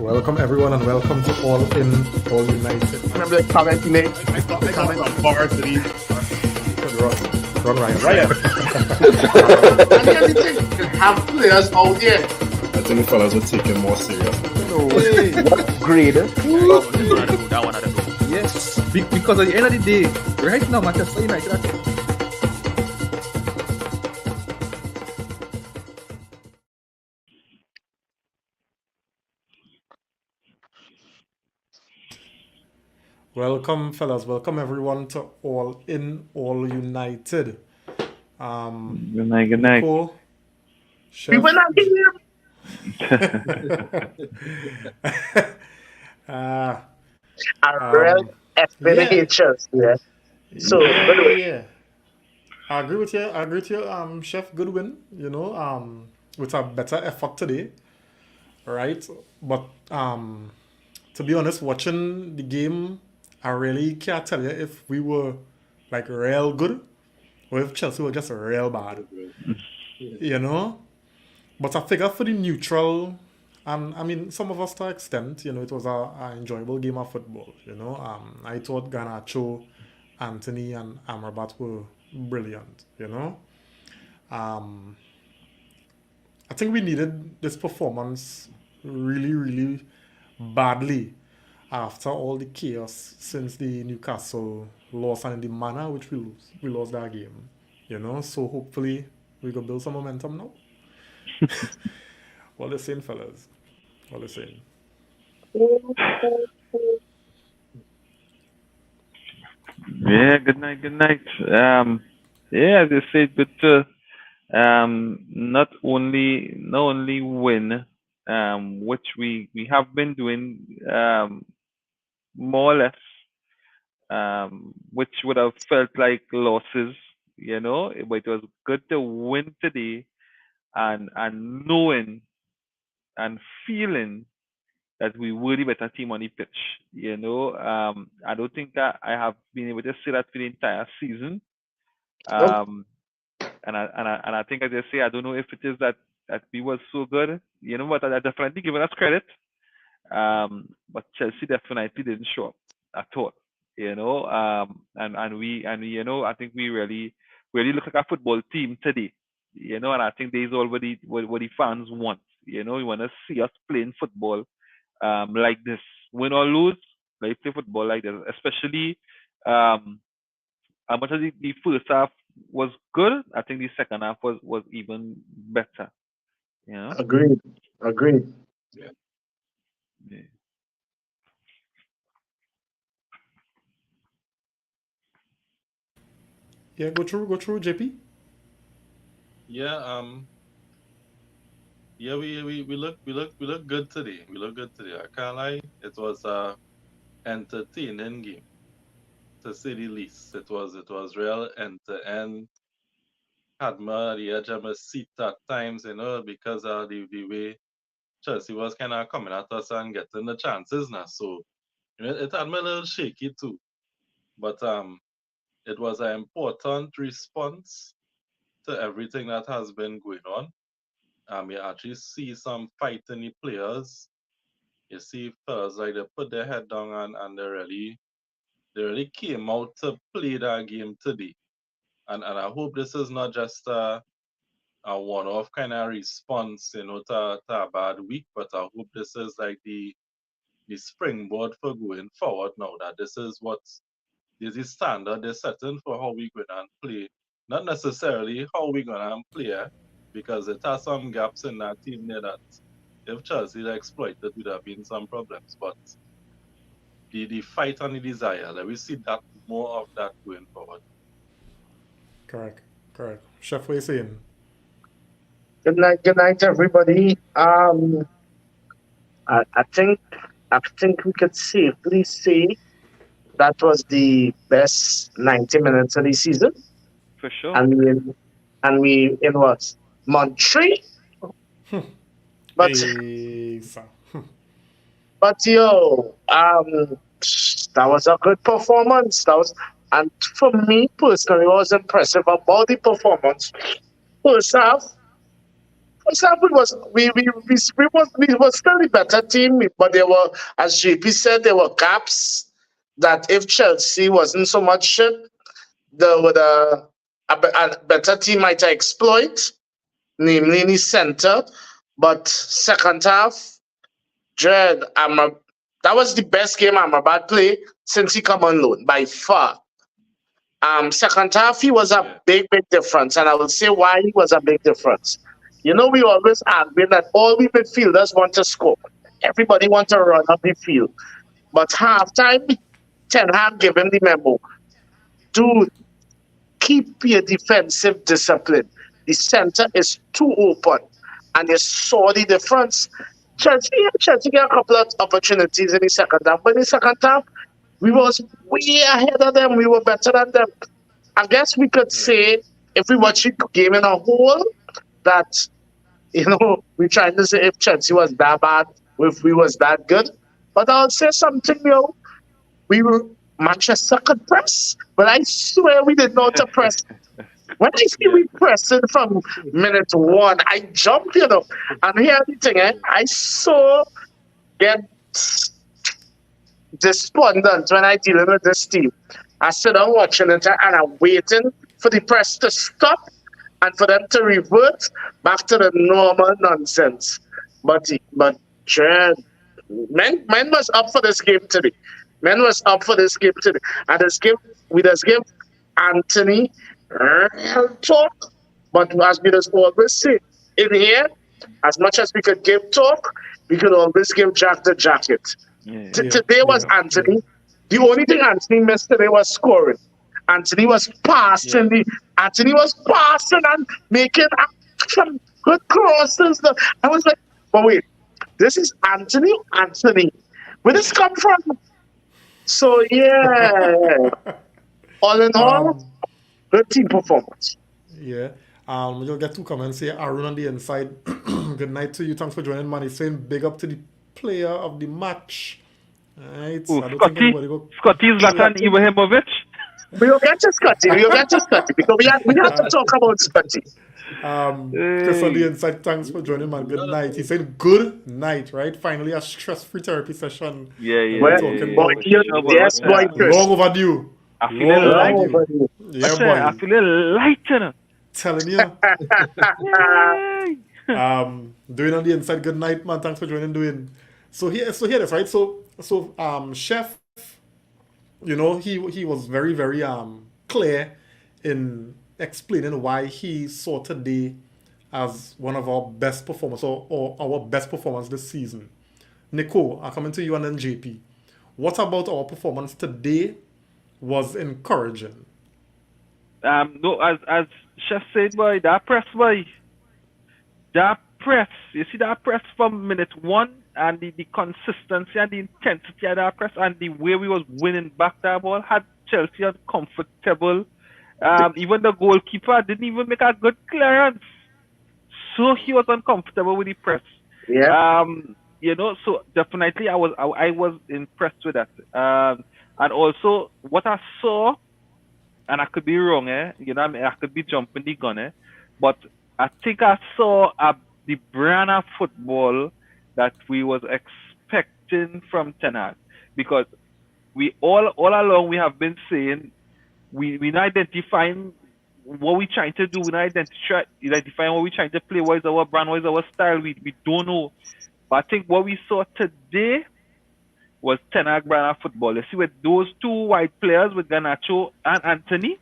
Welcome everyone and welcome to All In, All United. Remember the comment he made? I got some bars to these. Run Ryan. Ryan. And the only thing, you have players out there. I think the fellas will take it more serious. What grade? That one I don't know. Yes, because at the end of the day, right now, Manchester United are Welcome fellas, welcome everyone to All In, All United. Good night. Nicole, Chef, We went out here. uh, A real explanations, yeah. So, by the way, yeah. I agree with you, Chef Goodwin, with a better effort today. Right? But to be honest, watching the game, I really can't tell you if we were like real good or if Chelsea were just real bad. But I figure for the neutral, and I mean some of us to an extent, it was an enjoyable game of football. I thought Garnacho, Anthony, and Amrabat were brilliant. I think we needed this performance really, really badly after all the chaos since the Newcastle loss and in the manner which we lost that game. So hopefully we can build some momentum now. What are you saying, fellas? What are you saying? Yeah, good night. As I said, but not only win, which we have been doing more or less, which would have felt like losses, but it was good to win today and knowing and feeling that we were the better team on the pitch. I don't think that I have been able to say that for the entire season. And I think, as I say, I don't know if it is that we were so good, but I definitely giving us credit. But Chelsea definitely didn't show up at all, and we I think we really look like a football team today, and I think there's already what the fans want. We want to see us playing football like this, win or lose, like play football like this, especially as much as the first half was good, I think the second half was even better. agreed. Yeah. Yeah, go through, JP. Yeah, we look good today. We look good today. I can't lie. It was a entertaining game, to say the least. It was real end to end. Had me at the edge of my seat at times, because of the way Chelsea was kind of coming at us and getting the chances now. So it had me a little shaky too. But it was an important response to everything that has been going on. You actually see some fight in the players. You see fellas like they put their head down and they really came out to play that game today. And I hope this is not just a one-off kind of response, to a bad week, but I hope this is like the springboard for going forward now, that this is the standard they're setting for how we're going to play. Not necessarily how we're going to play, because it has some gaps in that team there that if Chelsea had exploited, would have been some problems. But the fight and the desire, like we see that more of that going forward. Correct. Chef, what are you saying? Good night, everybody. I think we could safely say that was the best 90 minutes of the season. For sure. And we in what? Month 3? But that was a good performance. And for me personally, it was impressive about the performance. First half, first half we was still the better team, but there were, as JP said, there were gaps that if Chelsea wasn't so much shit, there would a better team might exploit, namely in the center. But second half, Dread, that was the best game Amrabat played since he come on loan by far. Second half, he was a big difference, and I will say why he was a big difference. You know, we always argue that all we midfielders want to score. Everybody wants to run up the field. But halftime, Ten Hag gave him the memo. Dude, keep your defensive discipline. The center is too open. And you saw the difference. Chelsea got a couple of opportunities in the second half. But in the second half, we was way ahead of them. We were better than them. I guess we could say, if we watch the game in a whole, that, you know, we're trying to say if Chelsea was that bad, if we was that good. But I'll say something, you know, we were Manchester could press, but I swear we didn't know to press. When I see we pressing from minute one, I jump, you know. And here's the thing, I so get despondent when I dealing with this team. I sit down watching it and I'm waiting for the press to stop and for them to revert back to the normal nonsense. But Jared, men was up for this game today. Men was up for this game today. And we just give Anthony real talk. But as we just always say, in here, as much as we could give talk, we could always give Jack the jacket. Today was Anthony. The only thing Anthony missed today was scoring. Anthony was passing. Anthony was passing and making some good crosses. I was like, but wait, this is Anthony. Where this come from? So yeah, all in all, good team performance. Yeah. You'll get 2 comments here. Arun on the inside. Good night to you. Thanks for joining, man. He's saying big up to the player of the match. Right. Ooh, Scotty Zlatan Ibrahimovic. We'll get to Scotty because we have to talk about Scotty. Chris on the inside, thanks for joining, man. Good night. He said good night, right? Finally a stress-free therapy session. Yeah. Yes, boy, Chris. Long overdue. I feel light. Yeah, boy. I feel light, you know. Telling you. Doing on the inside, good night, man. Thanks for joining, doing. So here this, right? So Chef, you know, he was very, very clear in explaining why he saw today as one of our best performers or our best performance this season. Nico, I'll come into you and then JP. What about our performance today was encouraging? No, as Chef said, boy, that press, you see that press from minute one and the consistency and the intensity of that press and the way we was winning back that ball had Chelsea uncomfortable. Even the goalkeeper didn't even make a good clearance. So he was uncomfortable with the press. Yeah. You know, so definitely I was impressed with that. And also what I saw, and I could be wrong, you know, I could be jumping the gun, but I think I saw the brand of football that we was expecting from Ten Hag, because we all along we have been saying we're not identifying what we're trying to do. We're not identifying what we're trying to play. What is our brand? What is our style? We don't know. But I think what we saw today was Ten Hag brand of football. You see, with those 2 white players, with Garnacho and Anthony,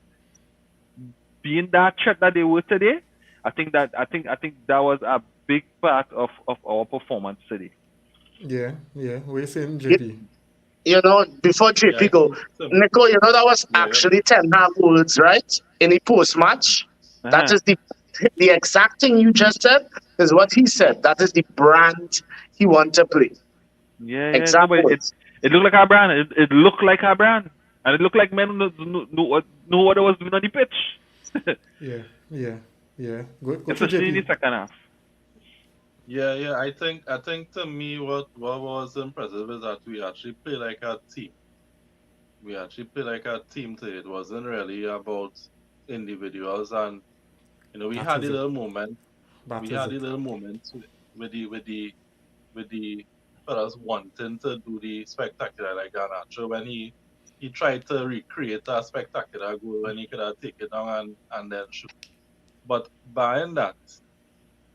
being that threat that they were today, I think that was a big part of our performance today. Yeah. What are you saying, JP? You know, before JP go, Nico, you know that was actually Ten Hag words, right? In the post-match. That is the exact thing you just said is what he said. That is the brand he want to play. Yeah. Exactly. No, it looked like our brand. It looked like our brand. And it looked like men know what I was doing on the pitch. Yeah. Go Especially in the second half. Yeah. I think to me what was impressive is that we actually play like a team. We actually play like a team today. It wasn't really about individuals, and you know we had a little moment That we is had it. a little moment with the fellas wanting to do the spectacular like Garnacho when he tried to recreate a spectacular goal when he could have taken it down and then shoot. But barring that,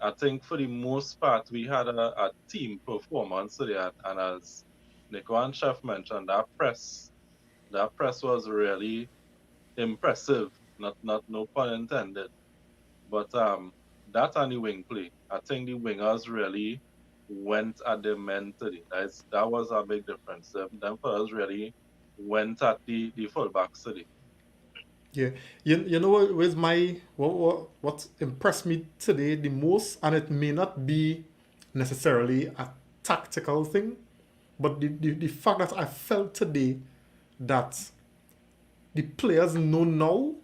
I think for the most part we had a team performance today, and as Nico and Chef mentioned, that press was really impressive. Not no pun intended. But that and the wing play, I think the wingers really went at the men today. That was a big difference. Them fellas really went at the fullbacks today. Yeah, you know what was what impressed me today the most, and it may not be necessarily a tactical thing, but the fact that I felt today that the players know now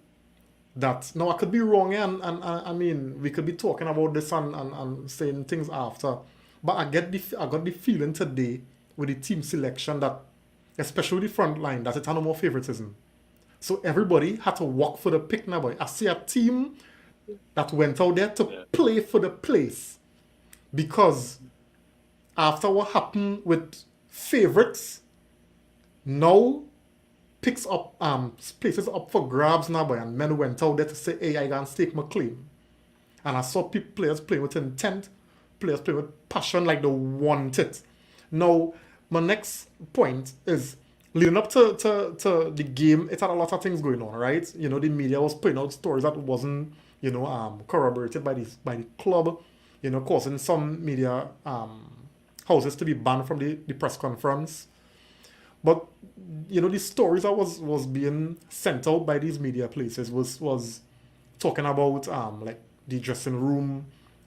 that now I could be wrong here, and I mean we could be talking about this and saying things after, but I got the feeling today with the team selection that especially the front line that it had no more favoritism. So everybody had to work for the pick now, boy. I see a team that went out there to play for the place. Because after what happened with favorites, now picks up places up for grabs now, boy. And men went out there to say, hey, I can stake my claim. And I saw players playing with intent, players playing with passion like they want it. Now, my next point is leading up to the game, it had a lot of things going on, right? You know, the media was putting out stories that wasn't, corroborated by the club, causing some media houses to be banned from the press conference. But, the stories that was being sent out by these media places was talking about like the dressing room,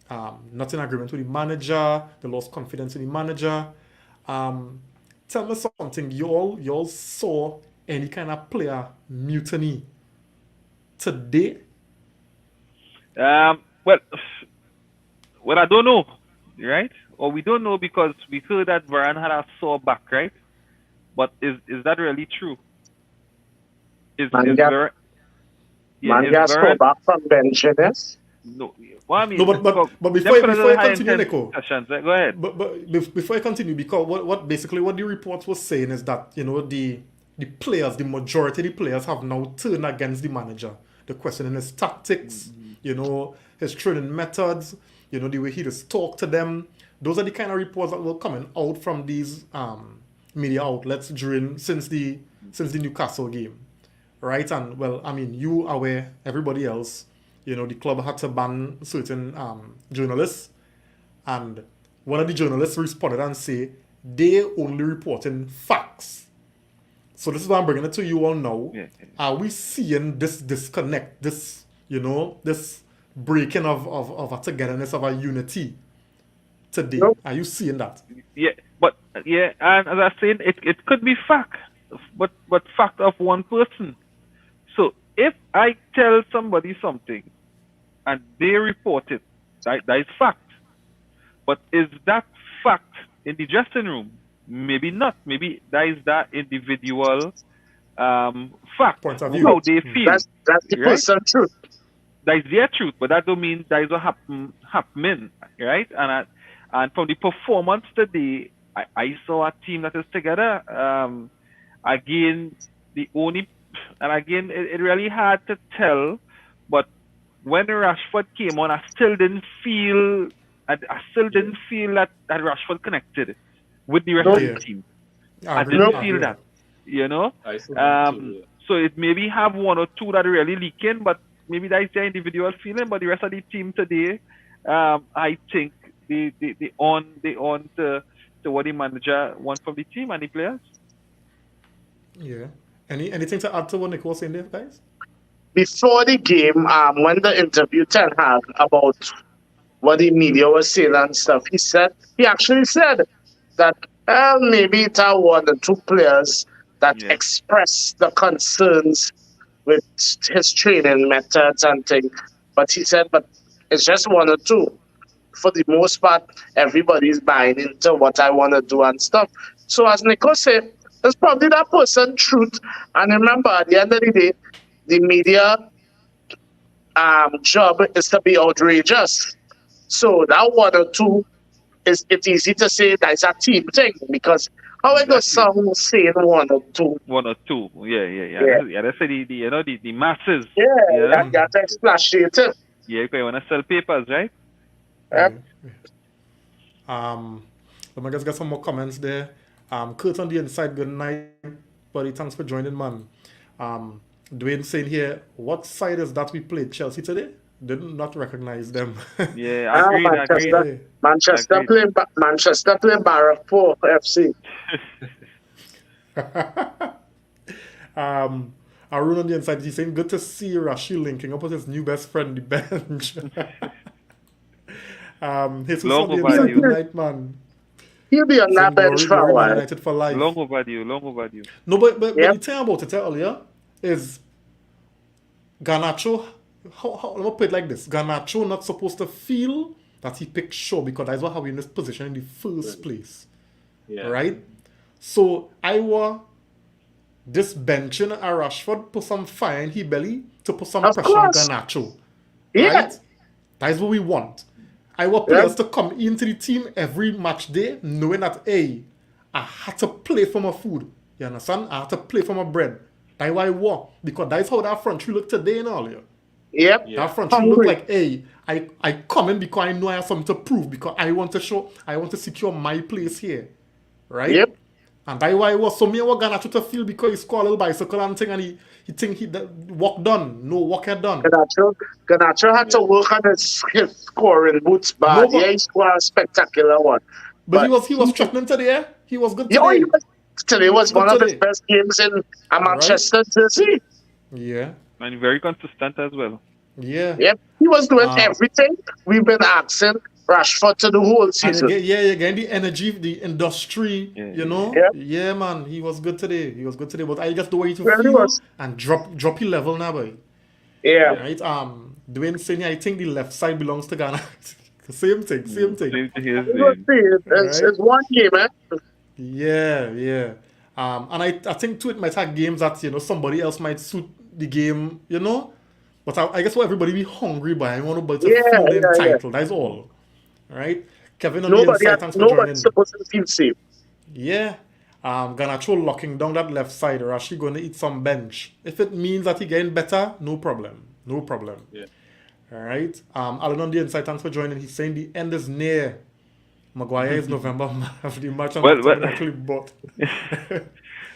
not in agreement with the manager, they lost confidence in the manager. Tell me something. You all saw any kind of player mutiny today? Well, I don't know, right? Or we don't know because we heard that Varane had a sore back, right? But is that really true? Man got scored back from bench, yes? No. Well, I mean, No, but before you continue, Nico. Go ahead. But before I continue, because what the report was saying is that the players, the majority of the players have now turned against the manager. The question in his tactics, his training methods, the way he just talk to them. Those are the kind of reports that were coming out from these media outlets since the Newcastle game, right? And well, I mean, you are aware, everybody else. The club had to ban certain journalists, and one of the journalists responded and say they only reporting facts. So this is why I'm bringing it to you all now. Yeah. Are we seeing this disconnect, this breaking of a togetherness, of a unity today? Nope. Are you seeing that? Yeah, but and as I said, it could be fact, but fact of one person. So if I tell somebody something and they report it, that is fact. But is that fact in the dressing room? Maybe not. Maybe that is that individual fact, Point of view. how they feel. That's the right? person's truth. That is their truth, but that don't mean that is what happening, right? And from the performance today, I saw a team that is together. Again, it really hard to tell, but when Rashford came on, I still didn't feel that Rashford connected with the rest of the team. I didn't feel that, I saw that too, So it maybe have one or two that are really leaking, but maybe that is their individual feeling. But the rest of the team today, I think they on to what the manager wants from the team and the players. Yeah. Anything to add to what Nick was saying there, guys? Before the game, when the interview Ten Hag about what the media was saying and stuff, he actually said that maybe it are one or two players that expressed the concerns with his training methods and things. But he said, but it's just one or two. For the most part, everybody's buying into what I want to do and stuff. So as Nico said, it's probably that person's truth. And remember, at the end of the day, the media job is to be outrageous. So that 1 or 2 it's easy to say that's a team thing because how it goes Exactly. sound saying 1 or 2. 1 or 2. Yeah. Yeah. That's the masses. Yeah, Yeah. that's exploitative. Yeah, because you wanna sell papers, right? Yeah. Let me just get some more comments there. Kurt on the inside, good night, buddy. Thanks for joining, man. Dwayne saying here, what side is that we played Chelsea today? Did not recognize them. Yeah, Ah, agreed. Manchester Agreed. playing Barrack FC. Arun on the inside, he's saying, good to see Rashid linking up with his new best friend, the bench. Jesus Long on the inside, overdue. good night, man. He'll be on Saying that bench glory, for a glory, Man while. United for life. Long overdue. No, but Yep. the thing about it earlier is Garnacho, let me put it like this. Garnacho not supposed to feel that he picked Shaw because that's what how we in this position in the first place. Yeah. Right? So I were this benching a Rashford put some fire in his belly to put some Of pressure on course. Garnacho. Yeah. Right? That is what we want. I want players to come into the team every match day knowing that, hey, I had to play for my food. You understand? I had to play for my bread. That's why I walk. Because that's how that front three look today and all. Yep. Yeah. That front three look Hungry. like, hey, I come in because I know I have something to prove. Because I want to secure my place here. Right? Yep. And that's why I was so me was gonna to feel because he scored a little bicycle and thing and he think he work done. No work had done. Garnacho had to work on his scoring boots bad. No, but- Yeah, he scored a spectacular one. But he was threatening today. He was good Yeah, today. today was Good one of his today. best games in a Manchester jersey. Yeah. And very consistent as well. Yeah. Yep. He was doing Um, everything we've been asking Rashford to do whole And season. you're getting the energy, the industry, Yeah, you know? yeah. Yeah, man. He was good today. But I just the way to Well, he feel was. and drop your level now, boy. Yeah. Right? Dwayne saying I think the left side belongs to Ghana. Same thing. Same to his We'll name. see. It's Right. one game, eh? Yeah. And I think too it might have games that, somebody else might suit the game, But I guess what everybody be hungry by. I want to Yeah, feel the yeah. entitled. That's all. Right? Kevin on the inside, thanks for joining. Nobody's supposed to feel safe. Yeah. Garnacho locking down that left side. Rashi going to eat some bench. If it means that he getting better, no problem. Yeah. All right. Alan on the inside, thanks for joining. He's saying the end is near. Maguire is November of the match and Well. actually bought.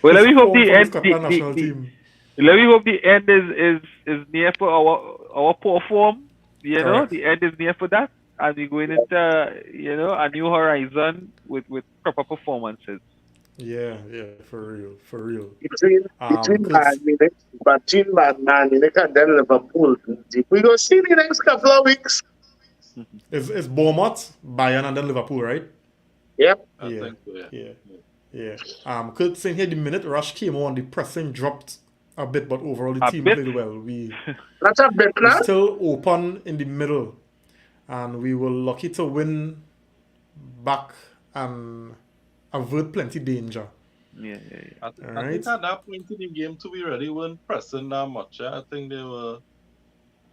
Well, let me hope Form the for end. Scotland national team. Let me hope the end is near for our poor form. Correct. The end is near for that, and we're going into a new horizon with proper performances. Yeah, for real. Between Man United and then Liverpool. We go see the next couple of weeks. It's Bournemouth, Bayern, and then Liverpool, right? Yep. I think so, yeah. Yeah. Kurt saying here the minute Rush came on, the pressing dropped a bit, but overall the A team bit? played well. We That's a bit now. still open in the middle, and we were lucky to win back and avert plenty danger. Yeah. I think Alright. at that point in the game too, we really weren't pressing that much. I think they were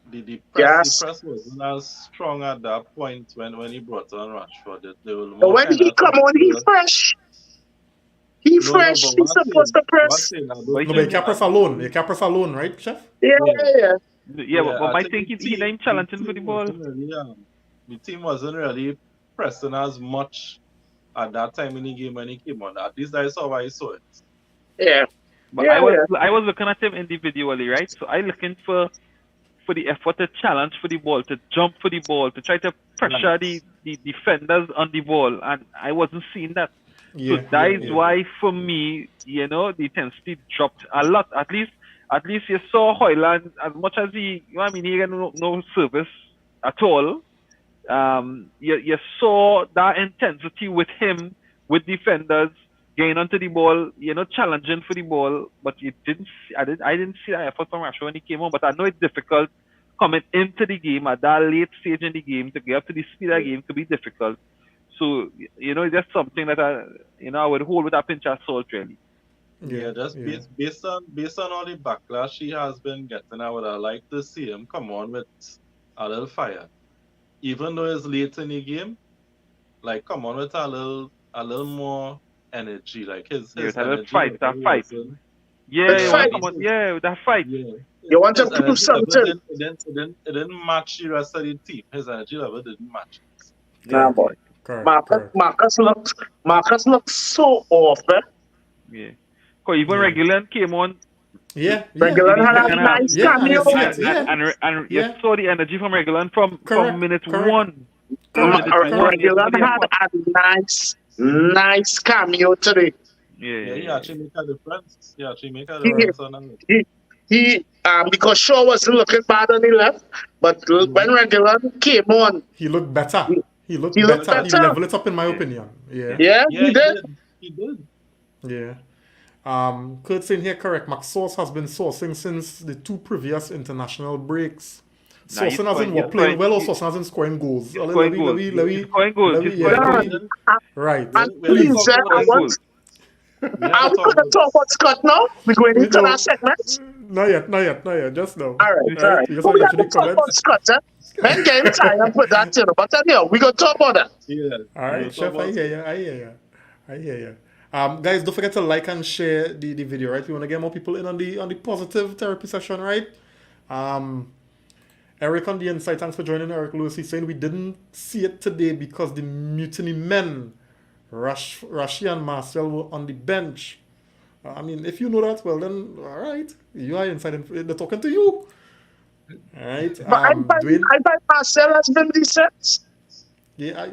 the Yes. press wasn't as strong at that point when he brought on Rashford. They were But more when he kinda come on, he secure. fresh. He No, fresh. but He's what I'm supposed to saying- what I'm press. saying, I don't But No, think but you can't press alone. You can't press alone, right, Chef? Yeah. Yeah, but I my think think the he team- ain't challenging the for the team ball. wasn't really, the team wasn't really pressing as much at that time in the game when he came on. At least I saw why I saw it. Yeah. But Yeah, I was looking at him individually, right? So I looking for the effort to challenge for the ball, to jump for the ball, to try to pressure the defenders on the ball, and I wasn't seeing that. Yeah. So that is yeah. why, for me, the intensity dropped a lot. At least you saw Hoyland, as much as he had no service at all. You saw that intensity with him, with defenders, getting onto the ball, challenging for the ball. But you didn't. I didn't see that effort from Rashford when he came on. But I know it's difficult coming into the game at that late stage in the game to get up to the speed of the game could be difficult. So it's just something that I would hold with a pinch of salt, really. Yeah, just based on all the backlash he has been getting, I would have liked to see him come on with a little fire. even though it's late in the game, like come on with a little more energy. Like his Yeah, that energy fight, level that fight. wasn't- Yeah, That you fight. want to come on, yeah, that fight. Yeah. You want to His prove energy level something? it didn't match the rest of the team. His energy level didn't match. Nah, boy. Correct. Marcus looks so off, eh? Yeah. Because even Yeah. Regular came on Yeah. Regular had a second half. nice Yeah, and cameo. it's like- yeah. and Yeah. you saw the energy from Regular from Correct, minute correct. one. Correct. Regular had a nice cameo today. Yeah, he Yeah. actually make a difference. He actually make a difference on it. He because Shaw wasn't looking bad on the left, but when Regular came on, He looked better. He looked He looked better. He better. leveled it up, in my opinion. Yeah. yeah, Yeah, he did. He did. Yeah. Kurt saying here correct. McSauce has been sourcing since the 2 previous international breaks. Nah, he's Sourcing hasn't scoring- playing he's well, or scoring- Sourcing hasn't scoring goals. He's scoring goals. He's scoring goals. He's yeah, scoring let goals. me- Right. And Well, please, he's I scoring want. goals. Are we going to talk about Scott now? We're going We into know. that segment? Not yet. Just now. All right. Because We I got actually to talk about comments. Scott, eh? Men getting tired with that, you know. But anyhow, we're going to talk about that. Yeah. All right, Chef, I hear you. Guys, don't forget to like and share the video, right? We want to get more people in on the positive therapy session, right? Eric on the inside, thanks for joining. Eric Lewis, he's saying we didn't see it today because the mutiny men, Rashi and Marcel, were on the bench. I mean, if you know that, well then, all right, you are inside and they're talking to you. All right, But I Dwayne. find Marcel has been decent. Yeah,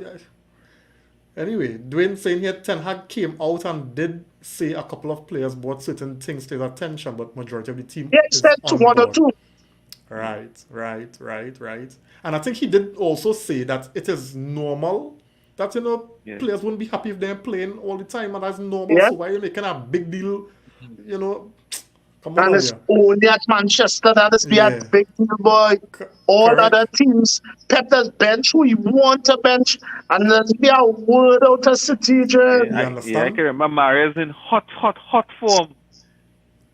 anyway, Dwayne saying here Ten Hag came out and did say a couple of players brought certain things to his attention, but majority of the team He is said on one or board. two. Right. And I think he did also say that it is normal that, Yeah. players wouldn't be happy if they're playing all the time, and that's normal. Yeah. So why are you making a big deal, Come on And now, it's yeah. only at Manchester that is be Yeah. a big deal, boy. All Correct. other teams, Pep does bench who he want to bench, and there's be a word out of City, Jay. You I understand? can remember Mares in hot form.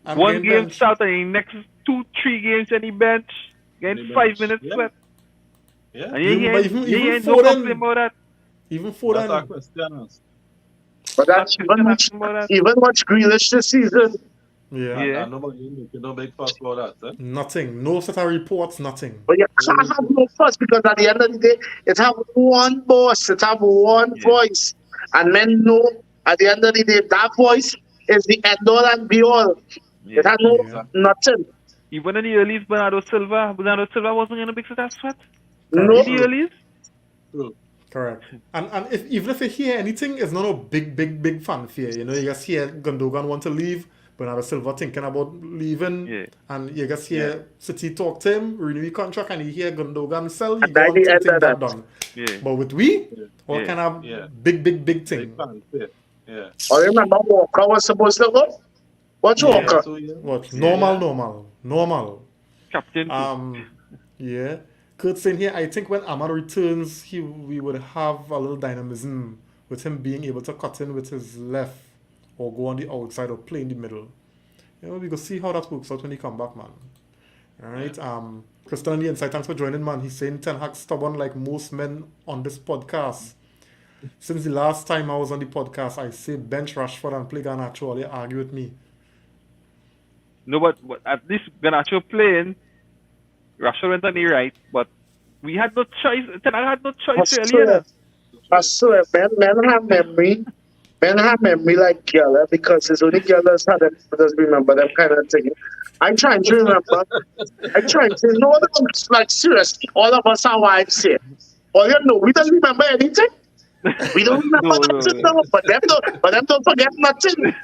And One getting game benched. start and the next 2-3 games any bench. Getting Any 5 bench, minutes yeah. left. Yeah. And you Even- ain't even no Foden- complaint about that. Even That's our Foden. question. But that's even much Grealish this season. Yeah. Yeah. And nobody making no big fuss about that. Nothing. No set of reports, nothing. But you can't have no fuss because at the end of the day, it have one boss, it have one Yeah. voice. And men know at the end of the day, that voice is the end all and be all. It has no Yeah. nothing. Even in the earlies, Bernardo Silva wasn't in a big success sweat. No. In the earlies. True. Correct. And even if you hear anything, it's not a big fanfare. You just hear Gundogan want to leave, Bernardo Silva thinking about leaving, Yeah. and you just hear City talk to him, renew his contract, and you hear Gundogan sell, you And go by on the to end think of that that- done. Yeah. But with we, Yeah. all Yeah. kind of Yeah. big Big thing. fans, yeah. Or remember Walker was supposed to go? What's Yeah. Walker? So, yeah. What? Yeah. Normal. Captain. Yeah. Kurt saying here, I think when Ahmad returns, we would have a little dynamism with him being able to cut in with his left or go on the outside or play in the middle. We go see how that works out when he come back, man. All right. Christian on the inside, thanks for joining, man. He's saying Ten Hag stubborn like most men on this podcast. Since the last time I was on the podcast, I say bench Rashford and play Garnacho. They argue with me. No, but at least Garnacho playing, Rashford went on the right, but we had no choice. Ten Hag had no choice really. I swear, men have memory. Men have memory like Geller because it's only Geller's had them, does remember them kind of thing. I'm trying to remember. No, like seriously, all of us are wives here. All you know, we don't remember anything. We don't remember No. nothing, no. But them don't forget nothing.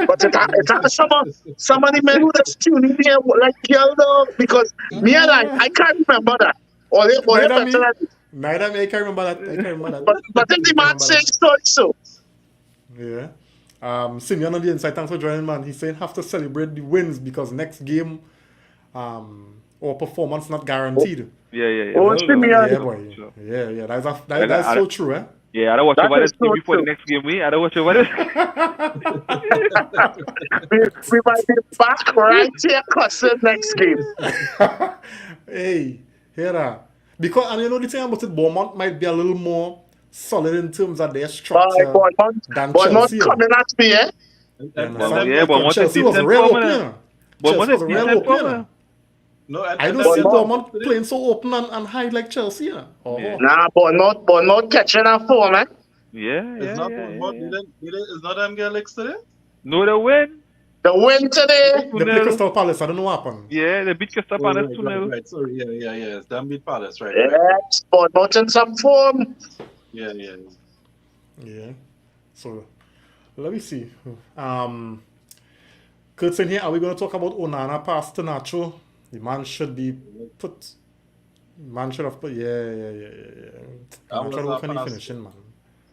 But it has some of the men who just tuning here like Geller because me and I can't remember that. All you Neither me. better than Neither me, I can't remember that. but if the man says so. Yeah. Simeon on the inside, thanks for joining, man. He's saying have to celebrate the wins because next game or performance not guaranteed. Yeah. Oh, Simeon. Yeah, boy. Sure. Yeah. That's so true, eh? Yeah, I don't watch That over is this so before the true. next game. I don't watch over this. We might be back right here cussing next game. Hey, hear that. Because, and you know, the thing about it, Bournemouth might be a little more solid in terms of their Boy, structure than Bournemouth Chelsea. coming at me, eh? You And understand? yeah, Bournemouth is Chelsea was decent real form, open. eh? You know. Bournemouth Chelsea was is real decent open. You form, know. eh? no, and, I and don't them see get Bournemouth today. playing so open and high like Chelsea. You know. Oh, Yeah. Nah, Bournemouth catching a form, eh? Yeah, It's yeah, not yeah, Bournemouth. yeah. It's not them get licks today. No, they win. The win today. They play 2-0. Crystal Palace. I don't know what happened. Yeah, they beat Crystal Oh, Palace right, 2-0. right. Sorry, yeah. It's them beat Palace, right. Yes, Bournemouth in some form. Yeah. Yeah. So let me see. Kurt's in here. Are we going to talk about Onana pass to Nacho? The man should be put. Man should have put. Yeah. That I'm was trying to a work on the pass. finishing, man.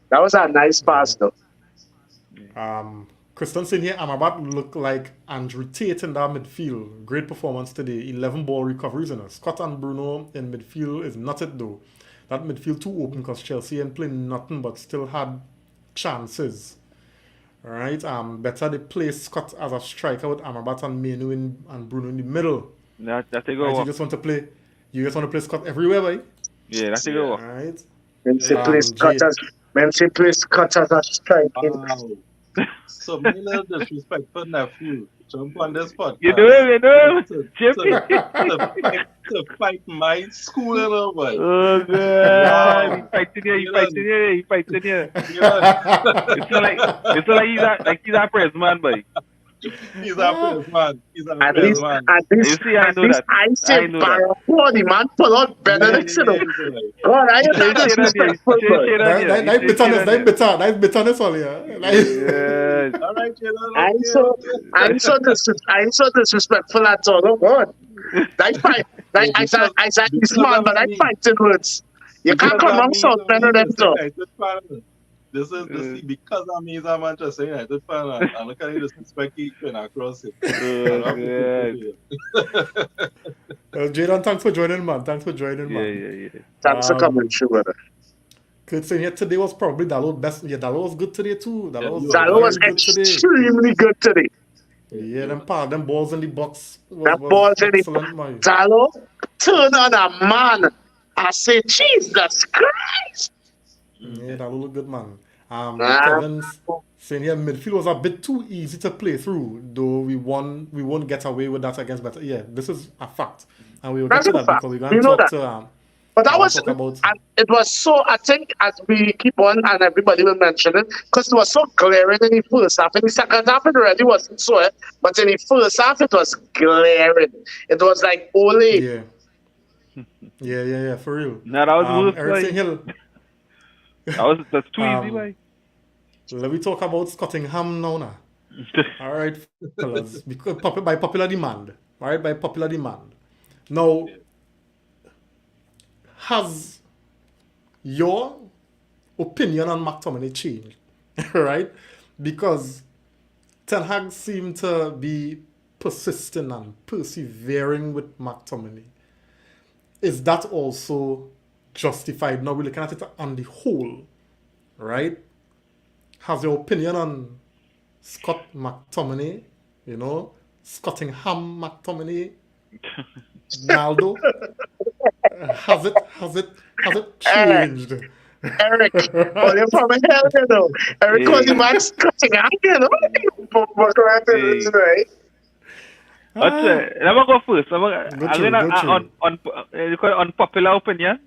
That was a nice pass, though. Christensen here, Amrabat look like Andrew Tate in that midfield. Great performance today. 11 ball recoveries in it. Scott and Bruno in midfield is not it though. That midfield too open because Chelsea ain't playing nothing but still had chances. Alright, better they play Scott as a striker with Amrabat and Menu and Bruno in the middle. That they Right, go. you just want to play Scott everywhere, right? Yeah, that they go. Alright. Memphis plays cut as a striking. Wow. So me little disrespectful nephew. Jump on this spot. You know, Chippy. To fight my school and over. Oh god, he fighting here. It's not like he's a press man, boy. He's a press man. At least, You see, I know that. I say, I know that. the man pull out Benedict, you know. God, I ain't that disrespectful, boy. That's bitterness all here. Yeah. All right, I ain't so disrespectful at all. Oh God, that fight, Isaac is man, but I fight in words. You can't come wrong South Benedict, though. This is because I'm a Manchester United fan, and look at the disrespect he can across it. Jadon, thanks for joining, man. Yeah. Thanks for coming through, brother. Good saying here today was probably Dalot best. Yeah, Dalot was good today too. Dalot was very good today. extremely good today. Yeah, them balls in the box. That balls in the excellent, man. Dalot turn on a man. I say, Jesus Christ. Yeah, Dalot look good, man. Kevin's saying here midfield was a bit too easy to play through, though we won't get away with that against better. Yeah, this is a fact, and we will get That's to a that fact. because we're We going know to talk that. to But that I'll was, talk about- and it was so, I think, as we keep on, and everybody will mention it, because it was so glaring in the first half. In the second half, it already wasn't so, but in the first half, it was glaring. It was like, Ole. Yeah, for real. No, that was Eric worse, saying here, that's too easy, boy. let me talk about Scottingham now. All right, fellas, because by popular demand. All right, by popular demand. Now, has your opinion on McTominay changed? Right? Because Ten Hag seemed to be persistent and persevering with McTominay. Is that also justified? Now we're looking at it on the whole, right? Has your opinion on Scott McTominay, Scottingham McTominay, Naldo, has it changed? Eric, well, you're from hell, you know. Eric was the man cutting out, you know. Right? Let me go first. I'm through, going on unpopular opinion.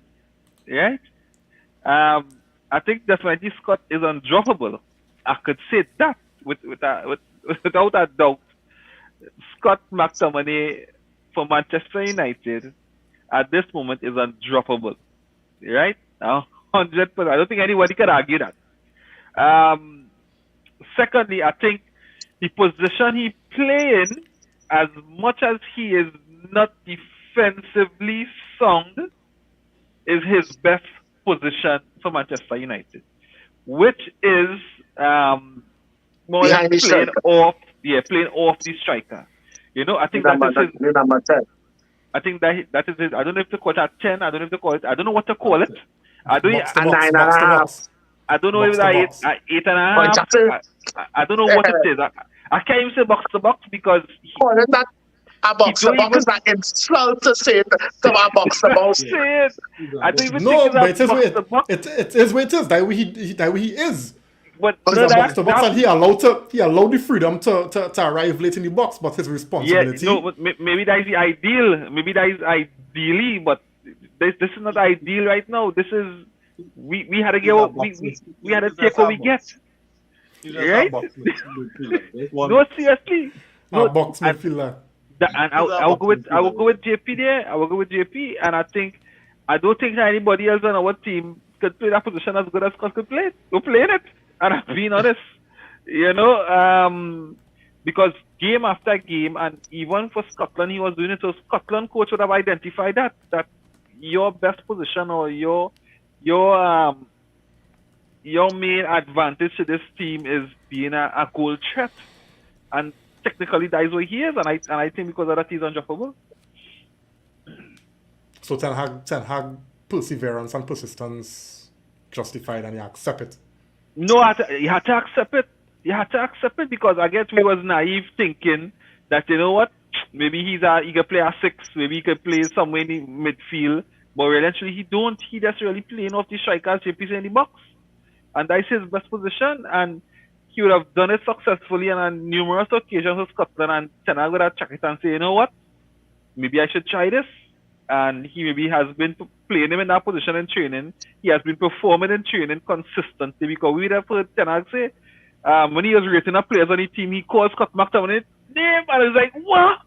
Yeah. I think definitely Scott is undroppable. I could say that without a doubt. Scott McTominay for Manchester United at this moment is undroppable. Right? 100%. I don't think anybody can argue that. Secondly, I think the position he play in, as much as he is not defensively sound, is his best position for Manchester United, which is more like playing off the striker. I think that is his. Number 10. I think that is his. I don't know if to call it a 10. I don't know if to call it. I don't know what to call it. I don't know if it's 8.5. I don't know what it is. I can't even say box to box because A boxer don't box is an insult to say it to a boxer box. say it. I don't even No, think but it's it is a what box to box. it is what it is. That way he is. But It's no, a Box to box, that- and he allowed the freedom to arrive late in the box, but his yeah, responsibility. no, but maybe that is the ideal. Maybe that is ideally, but this is not ideal right now. This is we had to get what we had to take what we get. He's just Right? a boxing midfielder. Just one No, seriously. No, box and- midfielder. And I will go with JP there. I will go with JP, and I don't think that anybody else on our team could play that position as good as Scott could play it. We're playing it, and I'm being honest. Because game after game, and even for Scotland, he was doing it. So Scotland coach would have identified that your best position or your main advantage to this team is being a goal threat, and technically that is what he is, and I think because of that he's undroppable. So Ten Hag perseverance and persistence justified, and he accept it. No, he had to accept it. He had to accept it because I guess we was naive thinking that, you know what, maybe he can play a 6, maybe he could play somewhere in the midfield, but really actually he don't. He just really playing off the strikers, JP's in the box, and that's his best position, and he would have done it successfully on numerous occasions with Scotland, and Ten Hag would have checked it and say, you know what, maybe I should try this. And he maybe has been playing him in that position in training. He has been performing in training consistently, because we would have heard Ten Hag say, when he was rating up players on the team, he called Scott McTominay name, and I was like, what?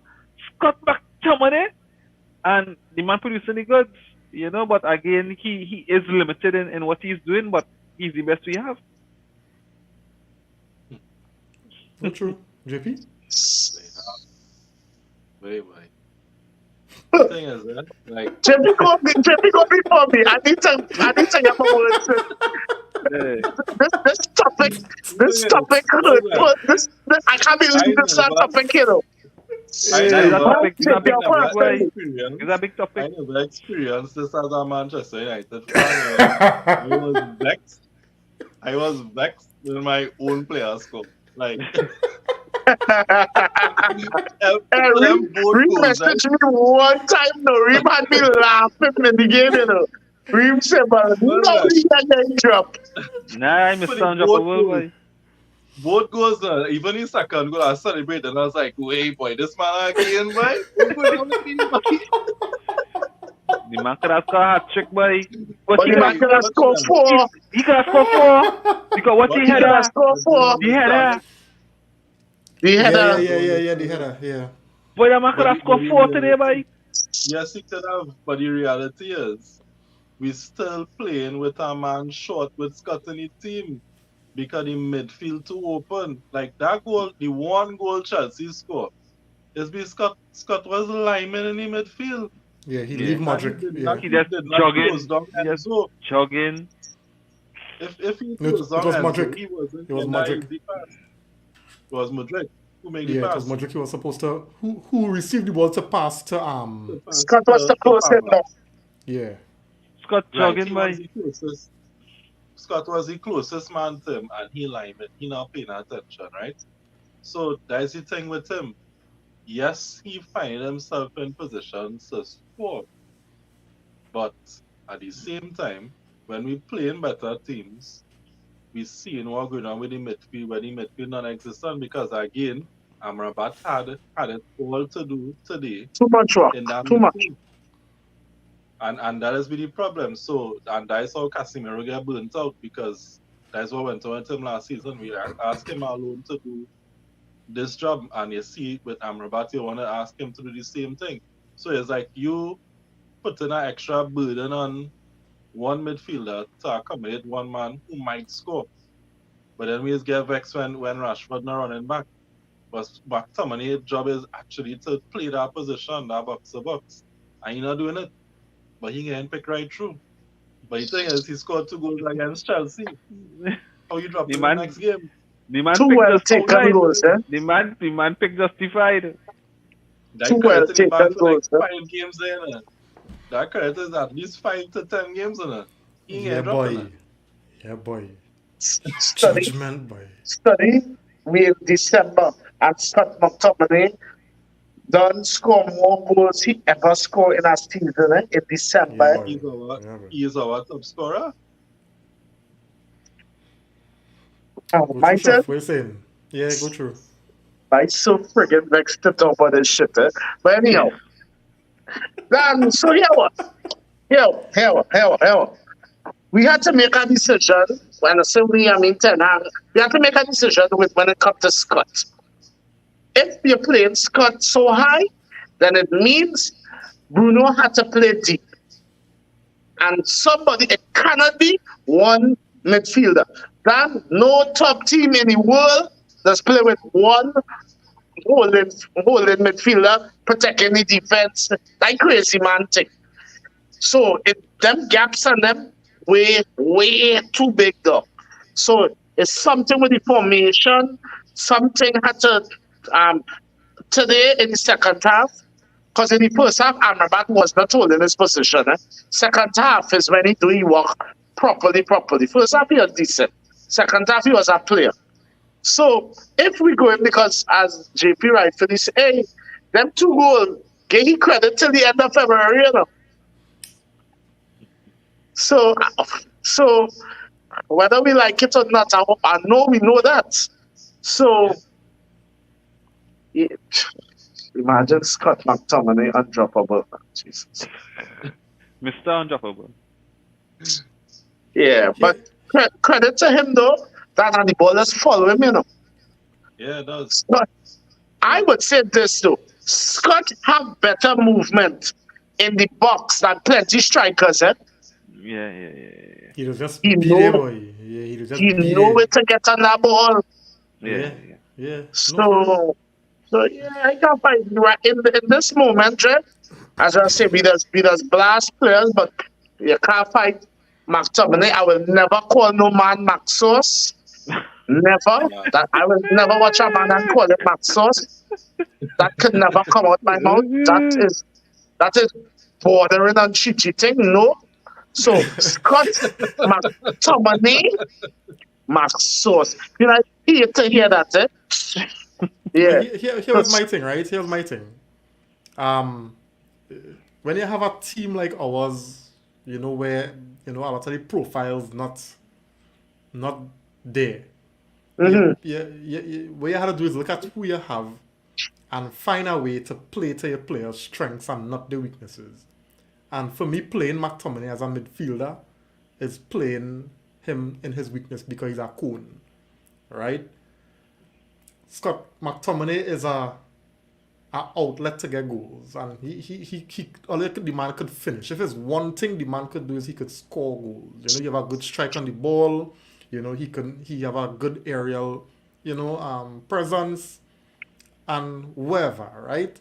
Scott McTominay? And the man producing the goods, but again, he is limited in what he's doing, but he's the best we have. Not true, JP. Wait. The thing is, like, JP go before me. I need to get my words in. This topic hurt. This I can't believe this topic, I It's never, a big topic. I never experienced this as a Manchester United fan. I was vexed when my own players scored. Like, Reem messaged me one time, Reem had me laughing in the game, Reem said, but nobody can get dropped. Nah, I missed undroppable, boy. both goals, even in second goal, I celebrated and I was like, wait, boy, this man again, boy. What's going on with me, boy? The man could have scored a hat-trick, boy. But the man could have scored 4. He could have scored 4. Because what he He had, could have scored 4. the header. The header. Yeah, the header, yeah. Boy, the man could have scored 4 today, boy. Yes, he could have, but the reality is, we're still playing with a man short with Scott in the team because the midfield too open. Like that goal, the one goal Chelsea scored, is because Scott was lineman in the midfield. Yeah, he leave Modric. Yeah. He just did not jogging. close down Yes. Enzo. Chugging. If he No, closed it down was Enzo, Modric. he wasn't It was in that Modric. easy pass. It was Modric who made the Yeah, pass. because Modric was supposed to who received the ball to pass to Scott was the closest now. yeah. Scott Right, jogging, he boy. was the closest. Scott was the closest man to him, and he lineman. He not paying attention, right? So that's the thing with him. Yes, he find himself in positions to score, but at the same time, when we playing better teams, we seeing what going on with the midfield when the midfield non-existent. Because again, Amrabat had it all to do today Too much work. in that Too much. midfield. And that has been the problem. So, and that's how Casemiro get burnt out, because that's what went on with him last season. We asked him alone to do this job, and you see with Amrabat, you want to ask him to do the same thing. So it's like you putting an extra burden on one midfielder to accommodate one man who might score. But then we just get vexed when Rashford not running back. But McTominay's job is actually to play that position, that box to box. And he's not doing it. But he can pick right through. But the thing is, he scored 2 goals against Chelsea. How you drop The in man- the next game? The man Too picked well justified. taken goals, eh? The man picked justified. That Too well credit in the back taken for like goals, eh? 5 games there. Nah. That credit is at least 5 to 10 games. Nah. He ain't Yeah, dropping boy. it. Yeah, boy. Study. Judgment, boy. Study. We in December and Scott McTominay Don score more goals he ever scored in a season in December. Yeah, He's our yeah, bro. he's our top scorer. Go My through, Chef. turn. What you saying? Yeah, go through. I'm so friggin' vexed to talk about this shit. But anyhow, so here. We had to make a decision. When I say we, I mean Ten Hag. We had to make a decision when it comes to Scott. If you're playing Scott so high, then it means Bruno had to play deep. And it cannot be one midfielder. Then no top team in the world does play with one holding midfielder protecting the defense. That crazy man thing. So them gaps on them way too big though. So it's something with the formation. Something had to today in the second half. Because in the first half, Amrabat was not holding his position. Second half is when he do his work properly. First half he was decent. Second half he was a player. So if we go in, because as JP rightfully say, hey, them 2 goals, give he credit till the end of February, you know. So whether we like it or not, I know we know that. So yeah. Imagine Scott McTominay undroppable. Jesus. Mr. Undroppable. Yeah, but credit to him though, that and the ball is following him, you know. Yeah, it does. Scott, I would say this though. Scott have better movement in the box than plenty strikers, eh? Yeah. He was just He beat know- it, boy. Yeah, he was just He beat know it. where to get on that ball. Yeah. Yeah. So yeah, I can't find right in this moment, Dre. As I say, we does blast players, but you can't fight McTominay. I will never call no man Max Sauce. Never. That I will never watch a man and call it Max Sauce. That could never come out my mouth. That is bordering on cheating. No. So Scott McTominay, Max Sauce. You know, I hate to hear that, eh? Yeah. Here was my thing, right? Here's my thing. When you have a team like ours, you know, where a lot of the profiles not there. What you have to do is look at who you have and find a way to play to your players' strengths and not their weaknesses. And for me, playing McTominay as a midfielder is playing him in his weakness because he's a cone, right? Scott McTominay is a outlet to get goals, and he all the man could finish. If there's one thing the man could do is he could score goals. You know, you have a good strike on the ball. You know, he have a good aerial, presence, and wherever, right?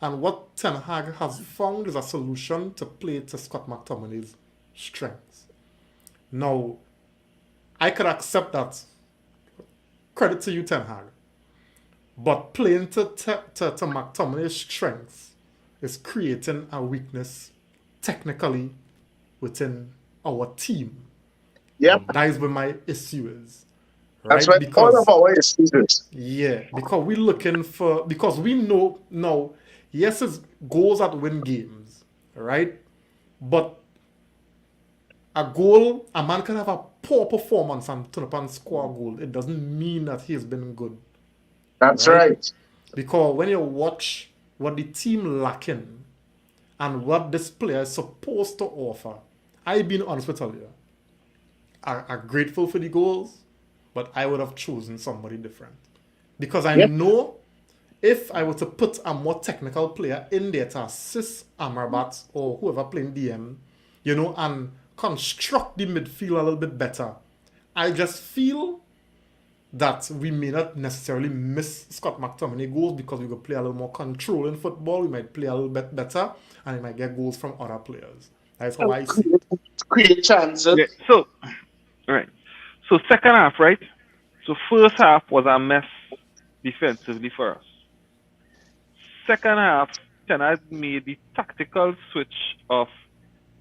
And what Ten Hag has found is a solution to play to Scott McTominay's strengths. Now, I could accept that. Credit to you, Ten Hag. But playing to McTominay's strengths is creating a weakness technically within our team. Yep. That is where my issue is. Right? That's what all of our issues. Yeah, because we're looking because we know now, yes, it's goals that win games, right? But a man can have a poor performance and turn up and score a goal. It doesn't mean that he's been good. That's right. Because when you watch what the team lacking and what this player is supposed to offer, I've been honest with you. I'm grateful for the goals, but I would have chosen somebody different. Because I know if I were to put a more technical player in there to assist Amrabat or whoever playing DM, and construct the midfield a little bit better, I just feel that we may not necessarily miss Scott McTominay goals because we could play a little more control in football. We might play a little bit better, and we might get goals from other players. That's how I see it. Create chances. Yeah, so, right. So second half, right? So first half was a mess defensively for us. Second half, Ten Hag made the tactical switch of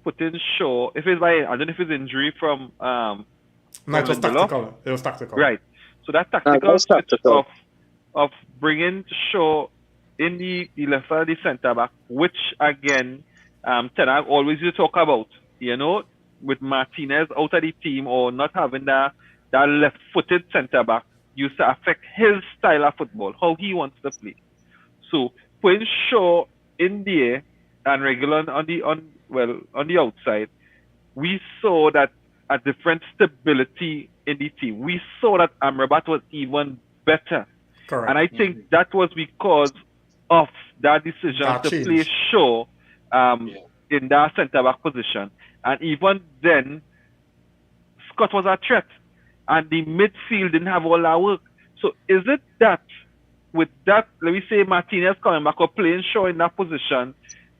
putting Shaw. I don't know if it's injury from No, it was Lindelof. tactical. It was tactical. Right. So that tactical that's switch tactical. of bringing Shaw in the left side of the centre back, which again, Ten Hag always used to talk about, you know, with Martinez out of the team or not having that left-footed centre back used to affect his style of football, how he wants to play. So putting Shaw in there and Regular on the outside, we saw that a different stability in the team. We saw that Amrabat was even better. Correct. And I think that was because of that decision That to change. play Shaw in that centre-back position. And even then, Scott was a threat. And the midfield didn't have all that work. So is it that, with that, let me say Martinez coming back or playing Shaw in that position,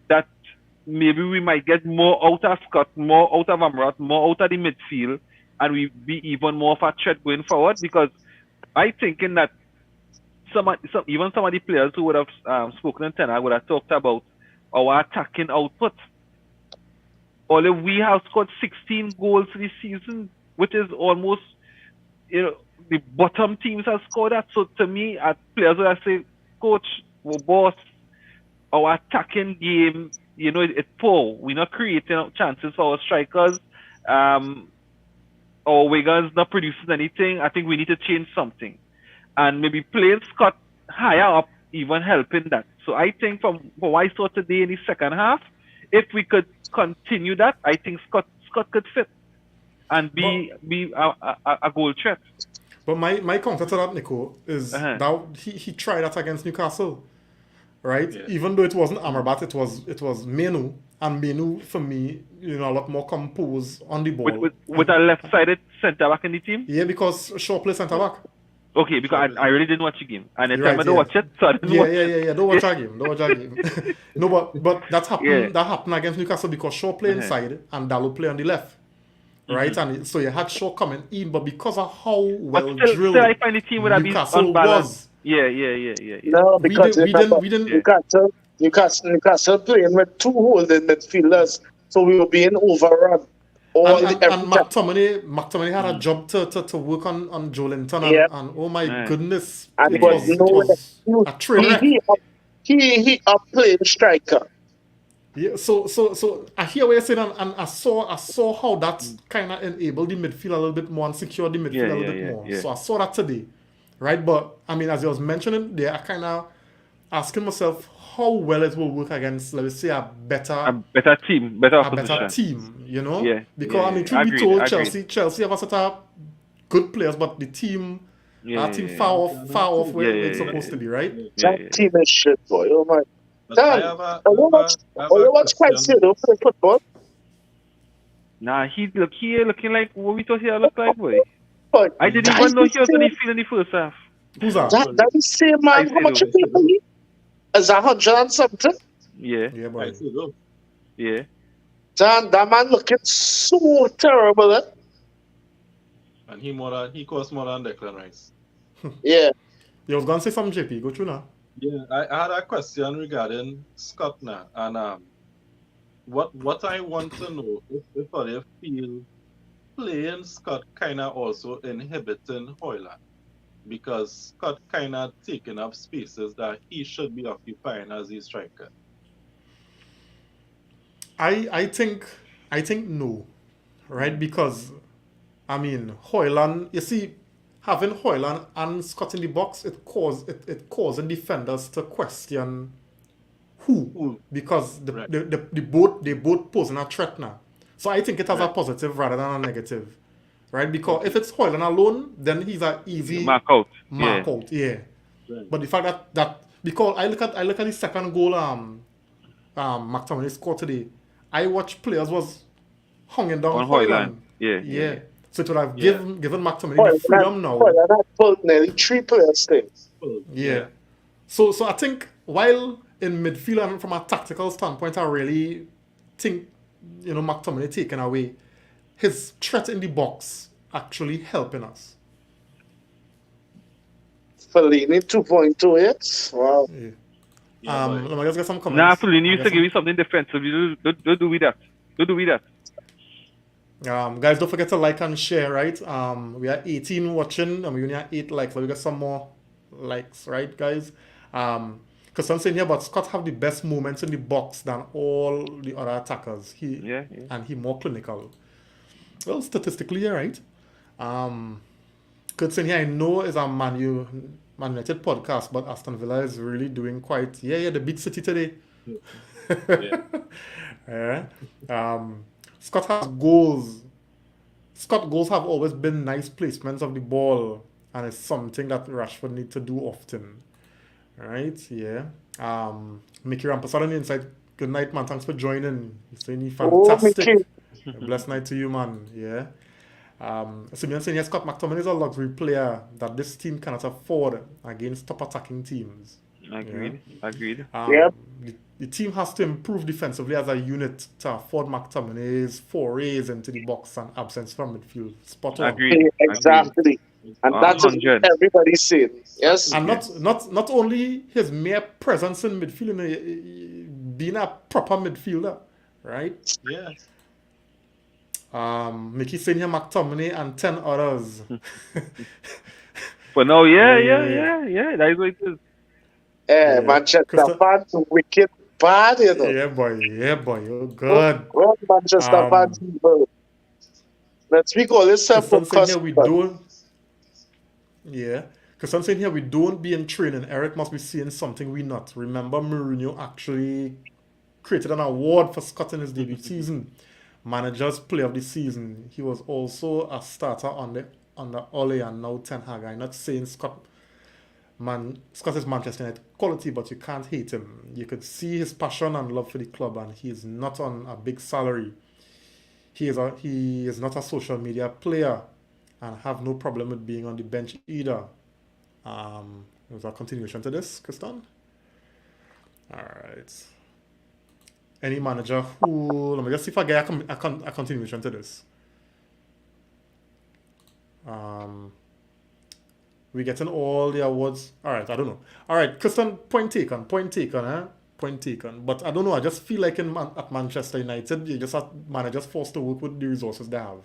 that maybe we might get more out of Scott, more out of Amrabat, more out of the midfield, and we be even more of a threat going forward? Because I think in that even some of the players who would have spoken in Ten Hag would have talked about our attacking output. Although we have scored 16 goals this season, which is almost, you know, the bottom teams have scored that. So to me, as players would have say, coach, or boss, our attacking game, you know, it's poor. We're not creating chances for our strikers. Our wingers not producing anything. I think we need to change something. And maybe playing Scott higher up, even helping that. So I think from what I saw today in the second half, if we could continue that, I think Scott could fit and be a goal threat. But my counter to that, Nico, is that he tried that against Newcastle, right? Yeah. Even though it wasn't Amrabat, it was Menu, and Menu for me, you know, a lot more composed on the ball. With a left-sided centre back in the team. Yeah, because Shaw plays centre back. Okay, because I really didn't watch the game, and the time I don't yeah. watch it, so I didn't watch it. Yeah. Don't watch that game. Don't watch that game. No, but that happened. Yeah. That happened against Newcastle because Shaw play inside and Dalot play on the left, right? And so you had Shaw coming in, but because of how well But drilled still, I find the team would have been Newcastle unbalanced. was. Yeah. No, We because didn't. Newcastle playing with two holding midfielders, so we were being overrun. And McTominay had a job to work on Joelinton and oh my goodness, And it was a train wreck. He playing striker. Yeah, so I hear what you're saying, and I saw how that kind of enabled the midfield a little bit more and secured the midfield a little bit more. Yeah. So I saw that today, right? But I mean, as I was mentioning there, I kind of asking myself how well it will work against, let me say, a better team, better better team, you know? Yeah. Because I mean, truth be told, Chelsea have a set of good players, but the team, our team far off where it's supposed to be, right? That team is shit, boy. Oh my. But Dan, you watch quite question. serious play football. Nah, he looking like what we thought he looked like, boy. But I didn't even know he was in the field in the first half. Who's that? that is same man. How much you pay for him? Is 100 and something? Yeah, Yeah, boy. I see, though. yeah. Dan, that man looking so terrible. Eh? And he costs more than Declan Rice. Yeah. You was gonna say something, JP. Go through now. Yeah, I had a question regarding Scott now, and what I want to know if I feel playing Scott kind of also inhibiting Hoyland, because Scott kind of taking up spaces that he should be occupying as a striker. I think no, right? Because I mean Hoyland, you see, having Hoyland and Scott in the box, it caused defenders to question who, because they both posing a threat now. So I think it has a positive rather than a negative, right? Because if it's Hoyland alone, then he's an easy Mark out. Yeah. But the fact that because I look at the second goal McTominay scored today, I watch players was hanging down On Hoyland. Hoyland. Yeah. So it would have given McTominay the freedom now. Hoyland had pulled nearly 3 players there. Yeah. So I think while in midfield and from a tactical standpoint, I really think, you know, McTominay taken away, his threat in the box actually helping us. Fellaini 2.2 hits. Wow. Yeah, Let me just get some comments. Nah, Fellaini used to give you something defensive. Don't do with that. Don't do with that. Guys, don't forget to like and share, right? We are 18 watching and we only have 8 likes, so we got some more likes, right, guys? because I'm saying here, but Scott have the best moments in the box than all the other attackers. Yeah. And he more clinical. Well, statistically, you're right. Good saying here, I know is a Man United podcast, but Aston Villa is really doing quite. Yeah, they beat City today. Yeah. Scott has goals. Scott goals have always been nice placements of the ball, and it's something that Rashford needs to do often. Right? Yeah. Mickey Rampasad on the inside. Good night, man. Thanks for joining. You're saying you fantastic. Mickey. Blessed night to you, man. Yeah. Simeon saying, yes, Scott McTominay is a luxury player that this team cannot afford against top attacking teams. Agreed. Yep. The team has to improve defensively as a unit to afford McTominay's forays into the box and absence from midfield. Spot on. Agreed. Exactly. And that's what 100. everybody's saying. Yes. And not only his mere presence in midfield, being a proper midfielder, right? Yes. Mickey saying here McTominay and 10 others. But no, yeah. That is what it is. Yeah, Yeah. Manchester Crystal- fans wicked bad, you know. Yeah, boy. Oh, good. Well, Manchester fans, evil. Let's we call this Because I'm saying focus. here we don't. Yeah. Because I'm saying here we don't be in training. Eric must be seeing something we not. Remember, Mourinho actually created an award for Scott in his debut season. Manager's Player of the Season. He was also a starter under Ole and now Ten Hag. I'm not saying Scott is Manchester United quality, but you can't hate him. You could see his passion and love for the club, and he is not on a big salary. He is not a social media player, and have no problem with being on the bench either. There's a continuation to this, Kristan. All right. Any manager who, let me just see if I get a continuation to this. We getting all the awards. All right, I don't know. All right, Kristan, point taken. But I don't know. I just feel like at Manchester United, you just have managers forced to work with the resources they have.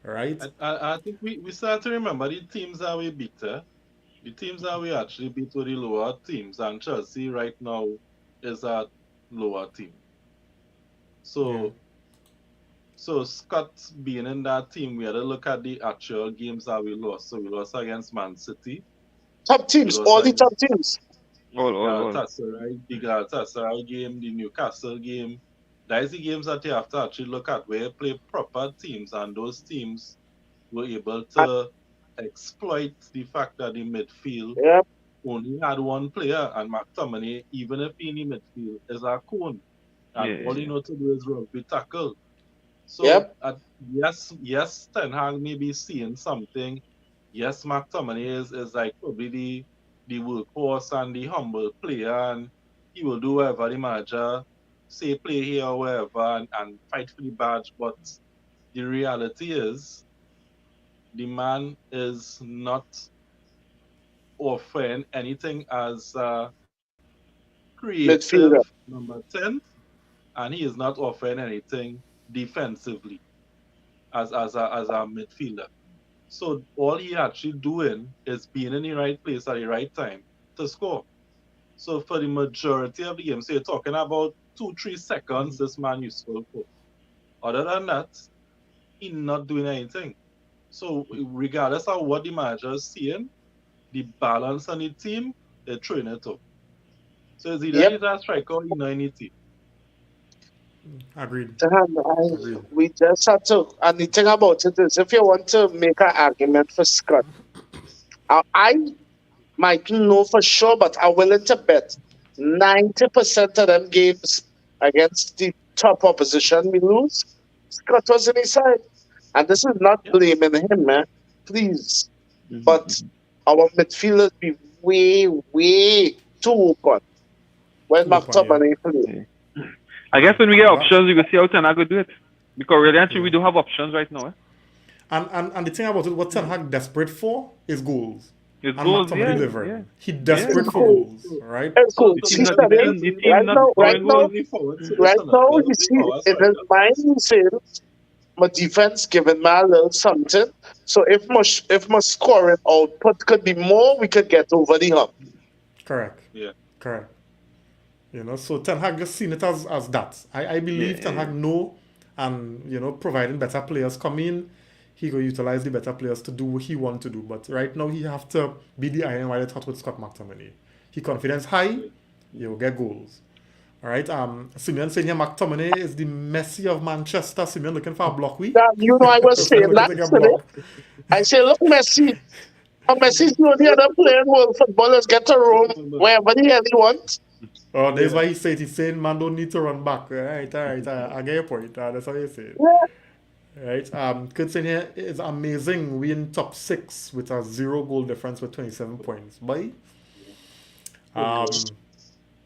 All right. I think we start to remember the teams that we beat. The teams that we actually beat were the lower teams, and Chelsea right now is a lower team. So Scott being in that team, we had to look at the actual games that we lost. So we lost against Man City, Top teams, all the top teams. All. Galatasaray, the Galatasaray game, the Newcastle game. That is the games that you have to actually look at where you play proper teams, and those teams were able to exploit the fact that the midfield Yep. only had one player, and McTominay, even if in the midfield, is a cone. And all you know to do is rugby tackle. So Yep. yes, Ten Hag may be seeing something. Yes, McTominay is like probably the workhorse and the humble player, and he will do whatever the manager say, play here or wherever, and fight for the badge. But the reality is, the man is not offering anything as creative Midfielder. number 10, and he is not offering anything defensively as a midfielder. So all he actually doing is being in the right place at the right time to score. So for the majority of the game, so you're talking about 2-3 seconds this man useful for. Other than that, he's not doing anything. So regardless of what the manager is seeing, the balance on the team, they're throwing it up. So it's either he's a striker or he's not in the team. Agreed. We just have to, and the thing about it is, if you want to make an argument for Scott, I might know for sure, but I'm willing to bet 90% of them games against the top opposition we lose, Scott was in his side. And this is not blaming him, man. Please. But our midfielders be way too open when McTominay play. I guess when we get options, we can see how Ten Hag will do it. Because really, actually, we do have options right now. And the thing about it, what Ten Hag desperate for is goals. It's And goals, McTominay delivering. yeah. He desperate for goals, right? It's good. The He's team studying. not Right scoring now, goals. you see, in his mind, he says, my defense giving me a little something. So if my scoring output could be more, we could get over the hump. Correct. Yeah. Correct. You know, so Ten Hag just seen it as that. I believe Ten Hag know, and you know, providing better players come in, he will utilize the better players to do what he want to do. But right now, he have to be the iron while hot with Scott McTominay. He confidence high, he will get goals. All right. Simeon saying here McTominay is the Messi of Manchester. Simeon looking for a block week. That, you know, I was saying that today. I say, look, Messi. Messi's the only other player in world football is get to roam wherever the hell he wants. Oh, that's why he's saying man don't need to run back. Right. I get your point. That's how you say it. Yeah. Right. Kurt saying here is amazing. We in top 6 with a 0 goal difference with 27 points. Bye.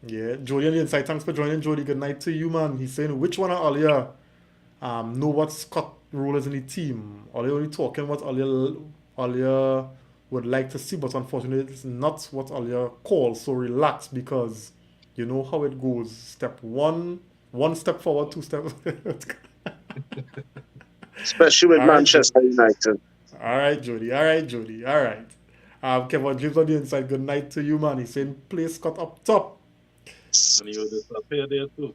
Yeah, Jody on the inside. Thanks for joining, Jody. Good night to you, man. He's saying, which one of all you know what Scott role is in the team? All you only talking what all you would like to see, but unfortunately, it's not what all you call. So relax, because you know how it goes. Step one step forward, 2 steps. Especially with Manchester United. All right, Jody. All right. Kevin James on the inside. Good night to you, man. He's saying, play Scott up top. And you disappear there too.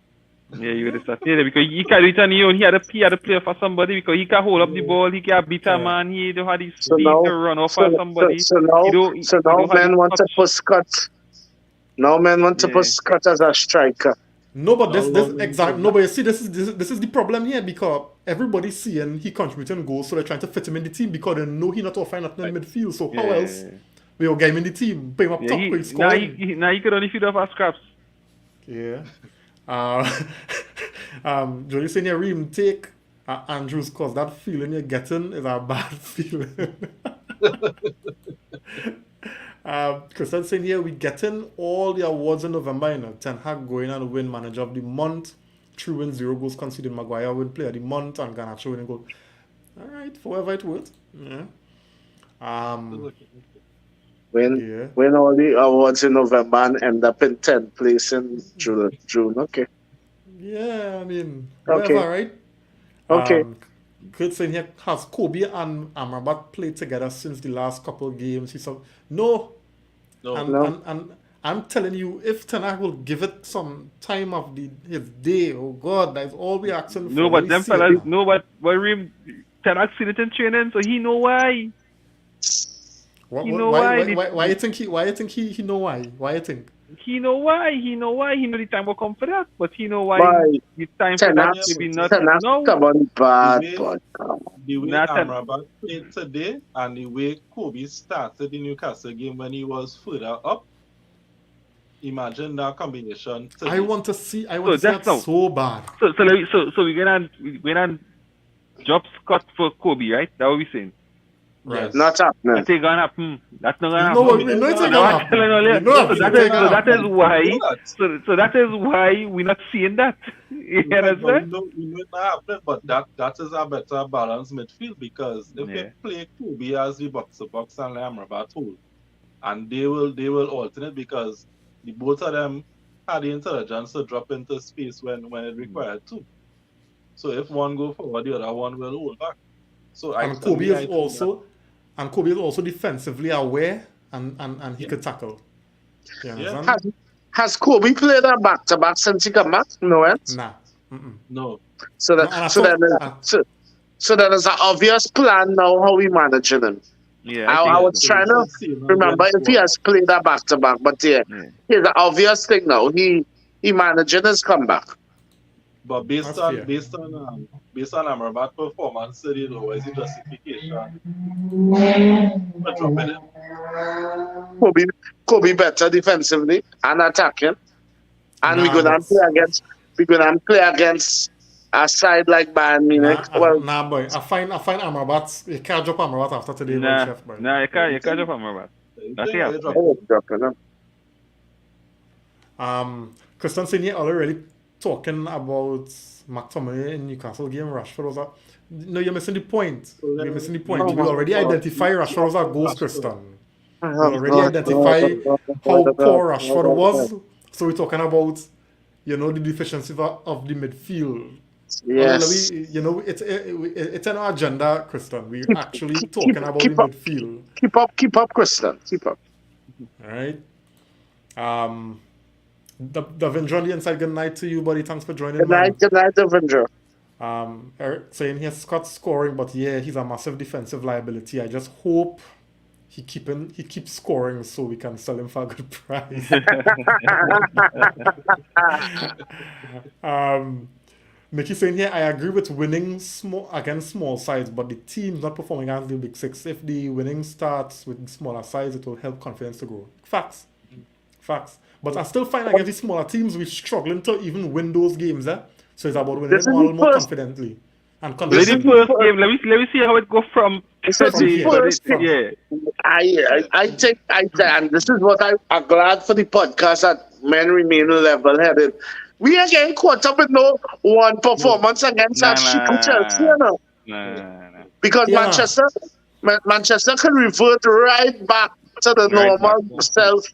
Yeah, you disappear there because he can't return on. He had to play for somebody because he can hold up the ball. He can beat a man. He don't have the speed to run off for somebody. So now men want to put Scott. Now men want to put Scott as a striker. No, but this exactly. No, but you see, this is the problem here, because everybody's seeing he contributing goals, so they're trying to fit him in the team because they know he not offering nothing in midfield. So how else we will get him in the team, put him up top, he's scoring. Now he could only feed off our scraps. Yeah. Jody saying here, Reem, take Andrews, cause that feeling you're getting is a bad feeling. Christian saying here, we getting all the awards in November, you know. Ten Hag going and win Manager of the Month, True win 0 goals conceded, Maguire win Player of the Month, and Garnacho winning goal. Alright, forever it works. Yeah. Win all the awards in November and end up in 10th place in June. Okay. Yeah, I mean, whatever, right? Okay. Kurt saying here, has Kobe and Amrabat played together since the last couple of games? He said, no. And I'm telling you, if Ten Hag will give it some time of his day, oh God, that's all we're asking for. No, but them fellas, no, but Reem, Ten Hag seen it in training, so he know why. Why you think he know why? Why you think? He know why. He know the time will come for that, but he know why the time for that to be not now. Come on, bad. The way Amrabat played today and the way Kobe started the Newcastle game when he was further up, imagine that combination. Today. I want to see that so bad. So we're gonna drop Scott for Kobe, right? That's what we're saying. Right. Not happening. That's not gonna happen. That's not gonna happen. No, we know it's not gonna happen. So that is why we're not seeing that. You understand? We know it's not happening, but that is a better balanced midfield, because if they play Kobe as the box-to-box and Amrabat hold, and they will alternate, because the both of them had the intelligence to drop into space when it required to. So if one go forward, the other one will hold back. So Kobe is also defensively aware, and he could tackle. You understand? Has Kobe played a back-to-back since he come back? No, Nah. No. So that is an obvious plan now how we managing him. Yeah, I was trying to remember if he has played a back-to-back, but here's the obvious thing now. He managing his comeback. But based on Amrabat performance, you know, is it justification? Kobe better defensively and attacking, and we're gonna play against a side like Bayern Munich. Boy, I find Amrabat. You can't drop Amrabat after today, chef, boy. Nah, you can't drop Amrabat. That's it. Christian Senior already talking about McTominay in Newcastle game. Rashford was no, you're missing the point. We already identify Rashford as a ghost, Christian. We already identify how poor Rashford was. So we're talking about, you know, the deficiency of the midfield. Yes. It's in our agenda, Christian. We're actually talking about the midfield. Keep up, Christian. Keep up. All right. Davindra on the inside, good night to you, buddy. Thanks for joining, Good man. night, Davindra. Eric saying here Scott scoring, but yeah, he's a massive defensive liability. I just hope he keeps scoring so we can sell him for a good price. Mickey saying here, I agree with winning against small sides, but the team's not performing against the big six. If the winning starts with smaller sides, it will help confidence to grow. Facts. But I still find against the smaller teams, we're struggling to even win those games. So it's about winning them all more confidently. And Let me first game. Let me see how it go from. Yeah. I think, and this is what I'm glad for the podcast that men remain level-headed. We are getting caught up with no one performance against our Chelsea, you know. Because Manchester can revert right back to the normal self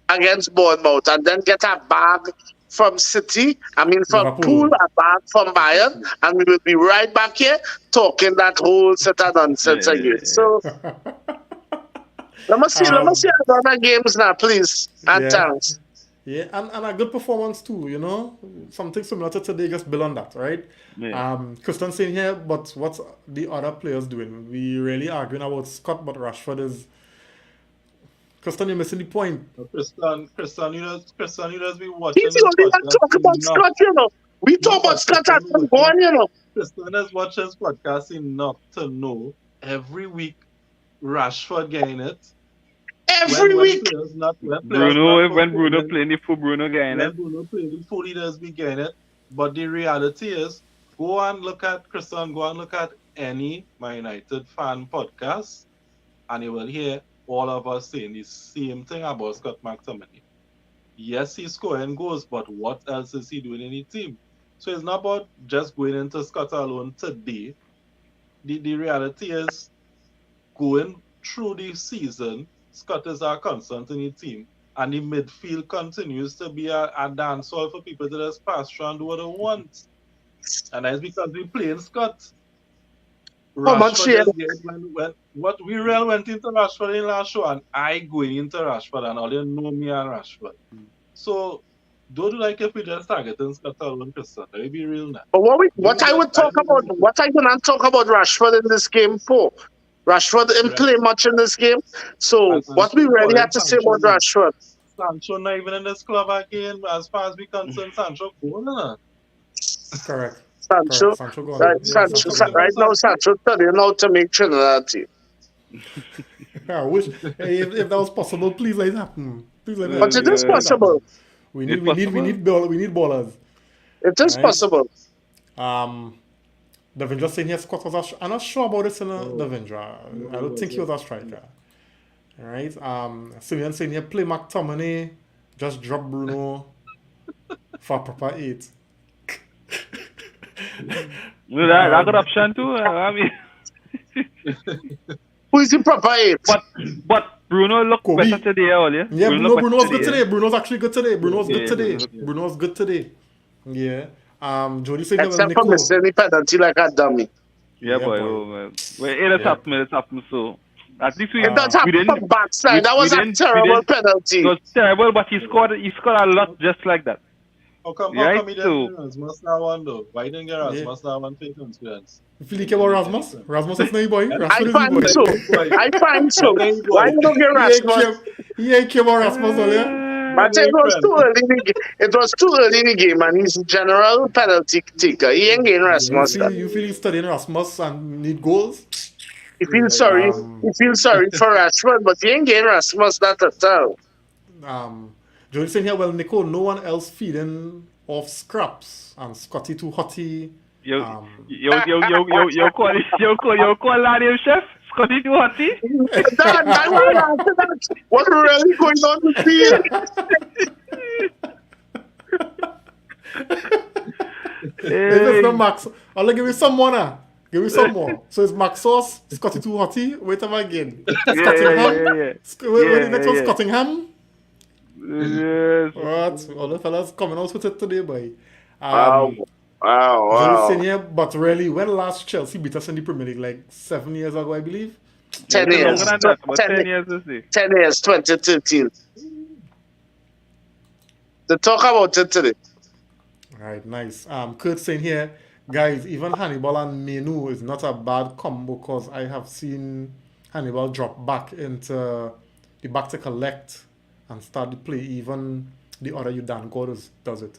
against Bournemouth and then get a bag from City, from Liverpool, a bag from Bayern, and we will be right back here talking that whole set of nonsense again. So let me see other games now, please. And thanks. Yeah, and a good performance too, you know. Something similar to today, just build on that, right? Yeah. Christian saying here, but what's the other players doing? We really arguing about Scott, but Rashford is. Christian, you're missing the point. Christian, you does be watching. He's only not talk about Scott, you know. We talk about Scott as I'm going, you know. Christian has watched his podcast enough to know every week Rashford getting it. Every week. When Bruno playing the fool, Bruno getting it. When Bruno playing the fool, he does be getting it. But the reality is, go and look at any Man United fan podcast, and you will hear all of us saying the same thing about Scott McTominay. Yes, he's scoring goals, but what else is he doing in the team? So it's not about just going into Scott alone today. The reality is, going through the season, Scott is our constant in the team, and the midfield continues to be a dance hall for people to just pass through and do what they want. And that's because we playing Scott. What we really went into Rashford in last show, and I going into Rashford, and all you know me and Rashford. So don't like if we just targeting Scott alone, Christian. Let me be real now. But what I would talk about, what I gonna talk about Rashford in this game for? Rashford didn't play much in this game, so what we really have to say about Rashford? Sancho not even in this club again. As far as we concerned, Sancho going. Correct. Sancho right now, Sancho studying how to make Trinidad team. I wish if that was possible, please let it happen. But it is possible. We need ballers. It is possible. Davindra saying here, Scott was I'm not sure about this in Davindra. I don't think he was a striker. Alright. Simeon saying here, play McTominay, just drop Bruno for a proper 8. That good option too. I mean, who is the proper 8? But Bruno looked better today, earlier. Yeah, Bruno was good today. Bruno's actually good today. Bruno's good today. Yeah. Jody saying except for missing the penalty like a dummy. Yeah, boy. Well, it happened. So at least we didn't from backside. That was a terrible penalty. It was terrible, but he scored a lot just like that. How come he didn't get Rasmus that one though? Why didn't get Rasmus that one fake experience? You feel like about Rasmus? Rasmus is no boy. I find so. Why you don't get Rasmus? He ain't care about Rasmus earlier. But it was too early in the game, and he's a general penalty taker. He ain't getting Rasmus. You feel he's studying Rasmus and need goals? He feels sorry. He feels sorry for Rashford, but he ain't getting Rasmus that at all. Jody saying here, well, Nico, no one else feeding off scraps, and Scotty too hotty. Yo, call him chef. Scotty too hotty. What's really going on with It's not Max. I'll give you some more now. Give me some more. So it's Max Sauce, Scotty too hotty. Wait up again. Scottingham. Wait, next one, Scottingham. What? All the fellas coming out with it today, boy. Wow. Here, but really, when last Chelsea beat us in the Premier League, like 7 years ago, I believe. 10 years. 10 years, 2013. to talk about it today. All right, nice. Kurt saying here, guys, even Hannibal and Menu is not a bad combo because I have seen Hannibal drop back into the back to collect and start to play. Even the other Udan God does it.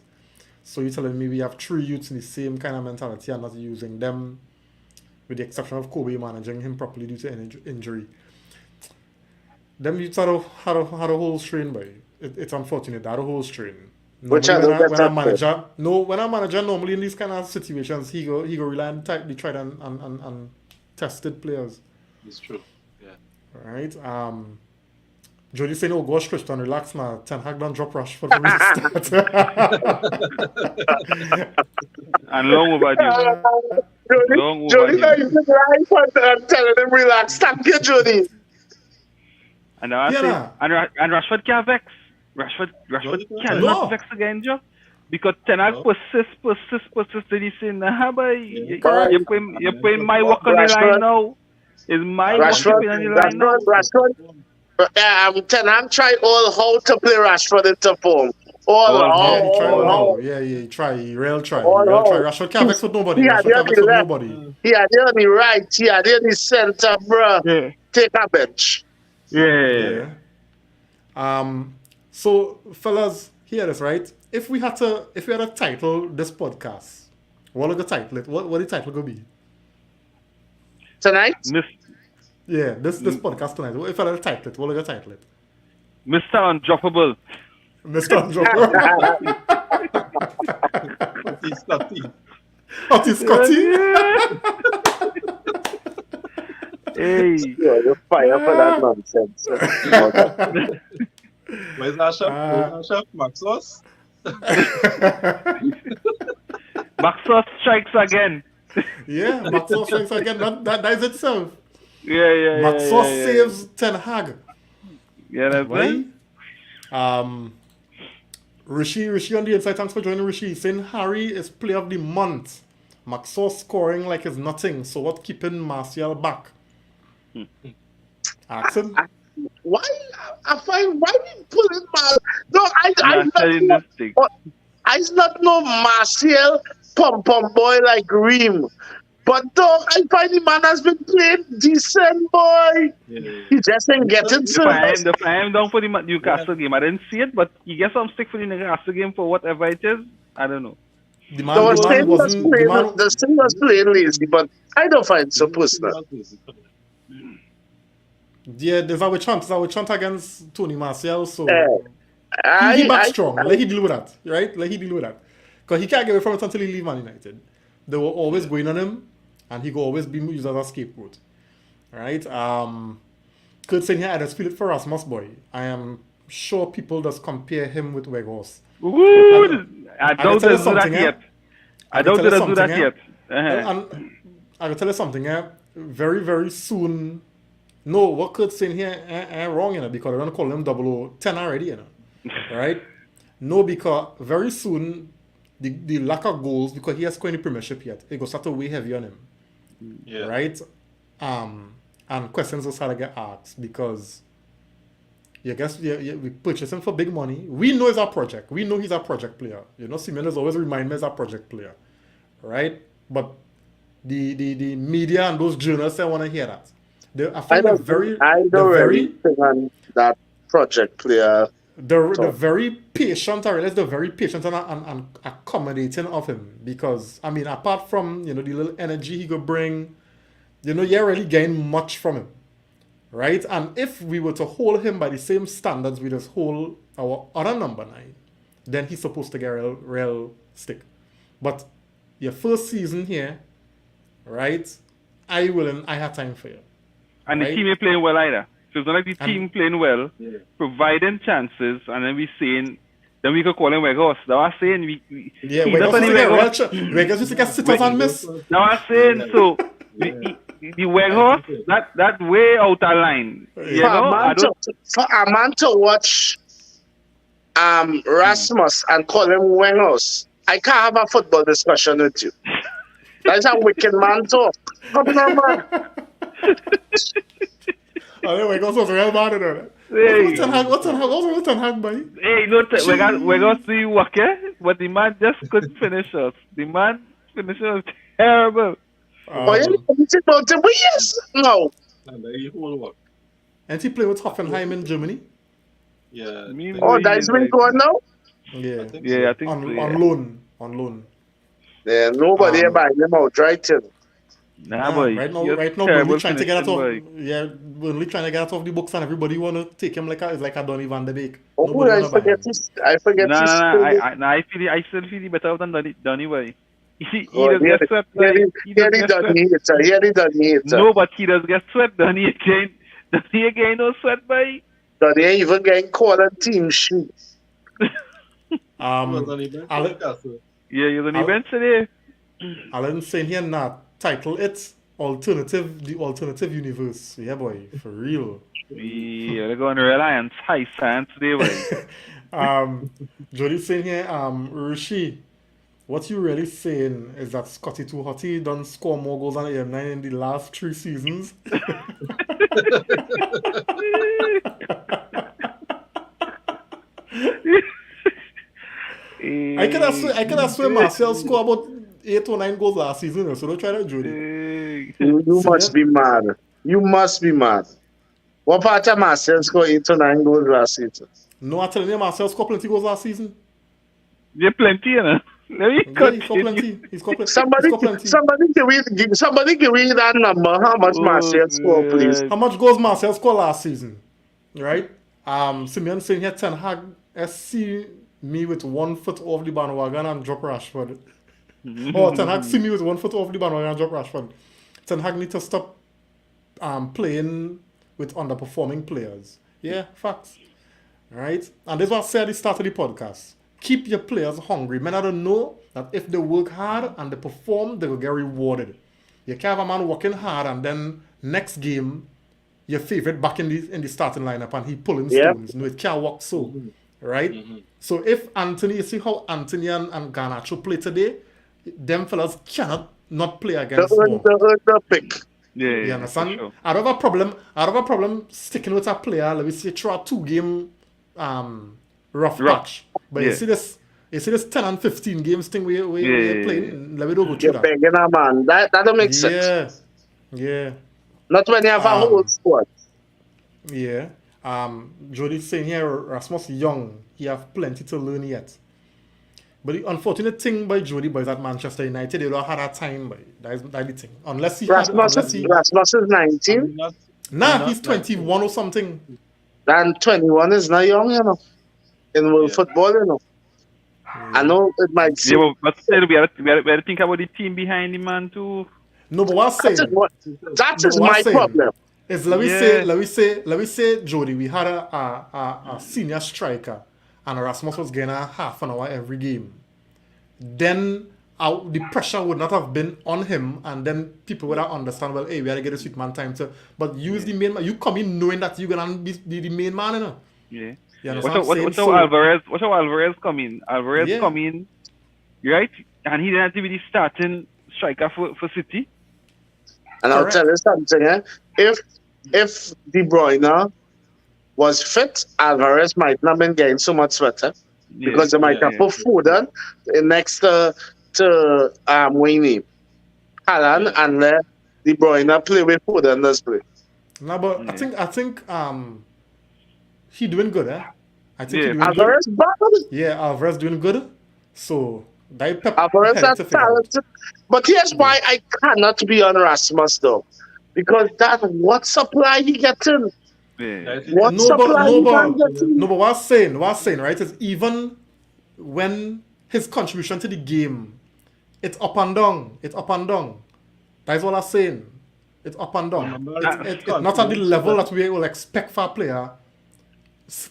So you're telling me we have 3 youths in the same kind of mentality and not using them, with the exception of Kobe managing him properly due to injury. Them youths had a whole strain, boy. It's unfortunate. They had a whole strain. Which I don't get when a that manager normally in these kind of situations he go rely on the tried and tested players. It's true. Yeah. Right. Jody saying, "Oh gosh, Christian, relax now. Ten Hag done drop Rashford for restart." And long overdue. Long Jody, now overdue. you been right for telling him relax. Thank you, Jody. And I say, Yeah. and Rashford can't vex. Rashford cannot No. vex again, Joe. Because Ten Hag No. persist. Then he say, nah, boy, you're Correct. putting my work on the Rashford- line now. It's my work Rashford, on the line now. Ten Hag tried all how to play Rashford into form. Yeah, he tried. All Yeah, he tried. He real try. All Real try. out. Rashford can't vex with nobody. Yeah, Rashford can't vex yeah, with yeah. nobody. He had it on the right, he had it on the center, bruh. Yeah. Take a bench. Yeah. So fellas, hear this, right? If we had a title this podcast, what would the title? What the title gonna be? Tonight? Yeah, this podcast tonight. If I had a title it, what would the title it? Mr. Undroppable. Mr. Undroppable. Scotty. Otis Scotty. Hey. You're fire for that nonsense. Where's our chef? Where's our chef? Maxos? Maxos strikes again. Yeah, Maxos strikes again. That is itself. Yeah. Maxos saves Ten Hag. Yeah, that's Right? right. Rishi on the inside, thanks for joining Rishi. Saying Harry is player of the month. Maxos scoring like it's nothing. So what keeping Martial back? Ask him. Why? I find why we pull him out? No, I'm telling this thing. I's not no Martial pom boy like Reem. But dog, I find the man has been playing decent, boy. Yeah. He just ain't getting The fire down for the Newcastle game. I didn't see it, but he gets some stick for the Newcastle game for whatever it is. I don't know. The man wasn't. The thing was playing lazy, but I don't find it so personal. Yeah, there's our chance against Tony Martial, so I he back strong. Let he deal with that, right? Let he deal with that. Because he can't get away from it until he leave Man United. They were always going on him, and he could always be used as a scapegoat. Right? Kurt saying here, I just feel it for Rasmus, boy. I am sure people just compare him with Weghorst. Woo! I can don't tell you do that something, yet. I can don't tell you do something, that eh? yet. And I can tell you something, very, very soon. No, what Kurt's saying here ain't wrong, because they're going to call him 010 already, right? No, because very soon, the lack of goals, because he has scored any premiership yet, it will start to weigh heavy on him, Yeah. right? And questions will start to get asked, because we purchase him for big money. We know he's our project. We know he's our project player. Simeone's always remind me he's our project player, right? But the media and those journalists, they want to hear that. I don't really think on that project player. They're very patient. I realize they're very patient and accommodating of him, because I mean, apart from the little energy he could bring, you're really getting much from him, right? And if we were to hold him by the same standards we just hold our other number 9, then he's supposed to get real stick. But your first season here, right? I have time for you. And right? the team ain't playing well either. So it's not like the team playing well, providing chances, and then then we could call him Weghorst. Now I'm saying Weghorst used to get sitters and miss. Now I'm saying so. The Weghorst, that way out of line. For a man to watch Rasmus and call him Weghorst, I can't have a football discussion with you. That's a wicked man talk. Come on, man. Anyway, it was Real Madrid. Right? Hey. What's Ten Hag, boy? Hey, no, we're gonna see work, eh? But the man just couldn't finish us. The man finished us terrible. Oh, yeah, it's about him. But yes, no. And the whole work. And he played with Hoffenheim in Germany. Yeah. Oh, that's been going now? Yeah. Yeah, I think On so, yeah. loan. Yeah, nobody buying them out, right? Nah, boy. Right now, you're we're terrible only trying to get out of finishing, we're only trying to get out of the books, and everybody want to take him like a Donny van de Beek. Oh, Nobody I wanna buy forget him. this. I forget Nah, this. I still feel better than Donny, boy. He Oh, does get swept. Here He does get swept. he done hater. No, but he does get swept. Donny again, no sweat, boy. Donny ain't even getting called on team sheet. He was on the bench for Ale- Newcastle. Yeah, you're on the bench today. Alan saying here now, title it the alternative universe. Yeah, boy, for real. Yeah, they're going to Reliance High Science today, boy. Jody saying here, Rishi, what you really saying is that Scotty Too Hotty done score more goals than AM9 in the last 3 seasons. I could have swear Marcel scored about 8 or 9 goals last season, so don't try that, Jody. You must be mad. You must be mad. What part of Marcel scored 8 to 9 goals last season? No, I'm telling you, Marcel scored plenty goals last season. They're plenty, you know. Let me Yeah, he scored plenty. He scored plenty. Somebody give me that number. How much Marcel scored, please? How much goals Marcel scored last season? Right? Simeon saying here, Ten Hag see me with 1 foot off the bandwagon and drop Rashford. Or Ten Hag see me with 1 foot off the bandwagon and drop Rashford. Ten Hag need to stop playing with underperforming players. Yeah, facts. Right? And this is what I said at the start of the podcast. Keep your players hungry. Men I don't know that if they work hard and they perform, they will get rewarded. You can't have a man working hard and then next game, your favorite back in the starting lineup and he pulling stones. No, it can't work so. Right? So if Anthony, you see how Anthony and Garnacho play today, them fellas cannot not play against The pick. Yeah, you understand? for sure. I don't have a problem sticking with a player, let me say, through a 2-game rough patch. But you see this 10 and 15 games thing we're playing, let me don't go through You're that. begging a man. That don't make sense. Yeah. Not when you have a whole squad. Yeah. Jody's saying here, Rasmus Young, he have plenty to learn yet. But the unfortunate thing by Jody boys at Manchester United, they don't have that time, boy. That's the thing. Unless he Rasmus is 19. he's 21 or something. And 21 is not young, you know. In world football, you know. I know it might seem. Yeah, but still, we have to think about the team behind the man, too. No, but what I'm saying, That is my problem. is let me say, Jody, we had a senior striker, and Rasmus was getting a half an hour every game. Then the pressure would not have been on him, and then people would have understand, well, hey, we had to get a sweet man time to, but use the main man. You come in knowing that you're gonna be the main man, you know. Yeah. You Watch understand what I'm out saying? Watch how Alvarez come in. Alvarez come in, right? And he didn't have to be the starting striker for City. And I'll tell you something, eh? If De Bruyne was fit, Alvarez might not have been getting so much sweater because they might have put Foden next to Wayne Haaland and let De Bruyne play with Foden does play. No, but I think he doing good, eh? I think he doing Alvarez good. bad. Yeah, Alvarez doing good. So Alvarez is talented. But here's why I cannot be on Rasmus though. Because that what supply he getting? What supply he getting? No, but what I'm saying, right, is even when his contribution to the game, it's up and down. It's up and down. That's what I'm saying. It's up and down. It's not at the level that we will expect for a player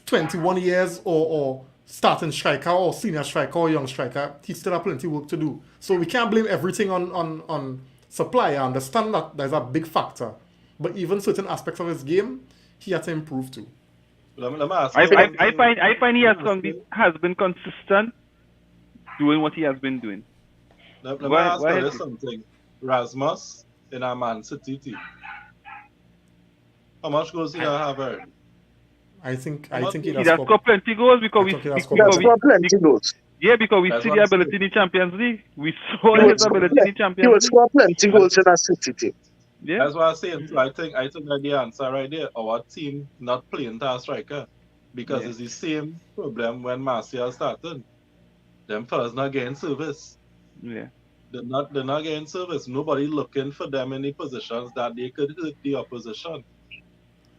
21 years or starting striker or senior striker or young striker. He still have plenty of work to do. So we can't blame everything on supply. I understand that there's a big factor. But even certain aspects of his game, he had to improve too. I find he has been consistent doing what he has been doing. Let me ask you something. Rasmus in our Man City team. How much goals did I have already? I think How much he He does does score. score plenty goals because I we think he does score That's better. got plenty goals. because we That's see what the I'm ability saying. in the Champions League. We saw He would his ability in the He Champions would League. score plenty goals in a City team. Yeah. That's what I'm saying. So I think that the answer right there, our team not playing to a striker. Because Yeah. it's the same problem when Martial started. Them fellas not getting service. Yeah. They're not getting service. Nobody looking for them in the positions that they could hurt the opposition.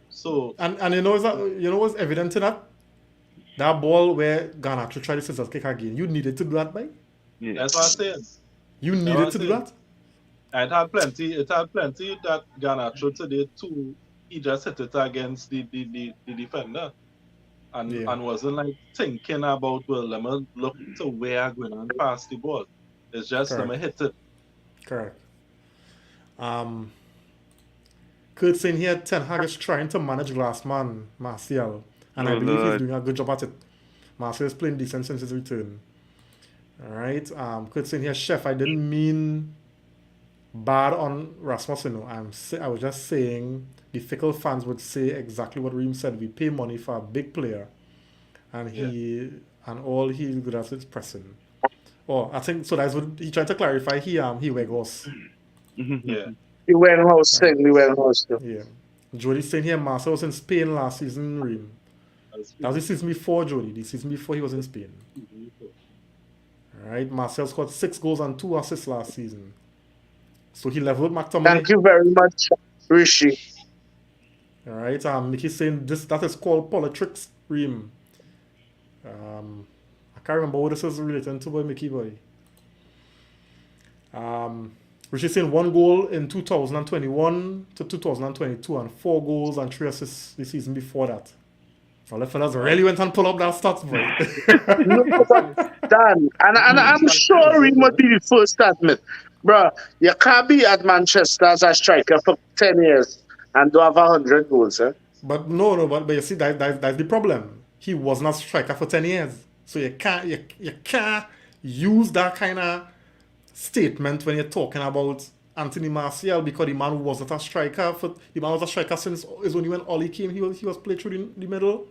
So And you know what's evident in that ball where Garnacho tried to scissors kick again. You needed to do that, boy. Yeah. that's what I'm saying. You what needed I'm to do saying. that. It had plenty that Garnacho today too. He just hit it against the defender. And wasn't like thinking about, well, let me look to where I'm going and pass the ball. It's just let me hit it. Correct. Kurt saying here Ten Hag is trying to manage Glassman, Martial, and I believe he's doing a good job at it. Martial is playing decent since his return. Alright. Kurt saying here, Chef, I didn't mean bad on Rasmussen. I was just saying the fickle fans would say exactly what Reem said. We pay money for a big player, and all he's good at is pressing. Oh, I think so. That's what he tried to clarify. He Wegos. Yeah. He went house thing. Yeah. Jody saying here, Marcel was in Spain last season. Reem. That was the season before Jody. The season before he was in Spain. Alright. Marcel scored 6 goals and 2 assists last season. So he leveled McTominay. Thank you very much, Rishi. Alright, Mickey saying that is called politics, Reem. I can't remember what this is related to, boy, Mickey boy. Richie saying 1 goal in 2021 to 2022 and 4 goals and 3 assists the season before that. So the fellas really went and pulled up that stats, boy. No, but Dan, and I'm sure he must be the first to admit, bro, you can't be at Manchester as a striker for 10 years and do have 100 goals, eh? But but you see, that's the problem. He was not striker for 10 years. So you can't use that kind of statement when you're talking about Anthony Martial, because the man wasn't a striker. The man was a striker since it's only when Ollie came, he was played through the middle.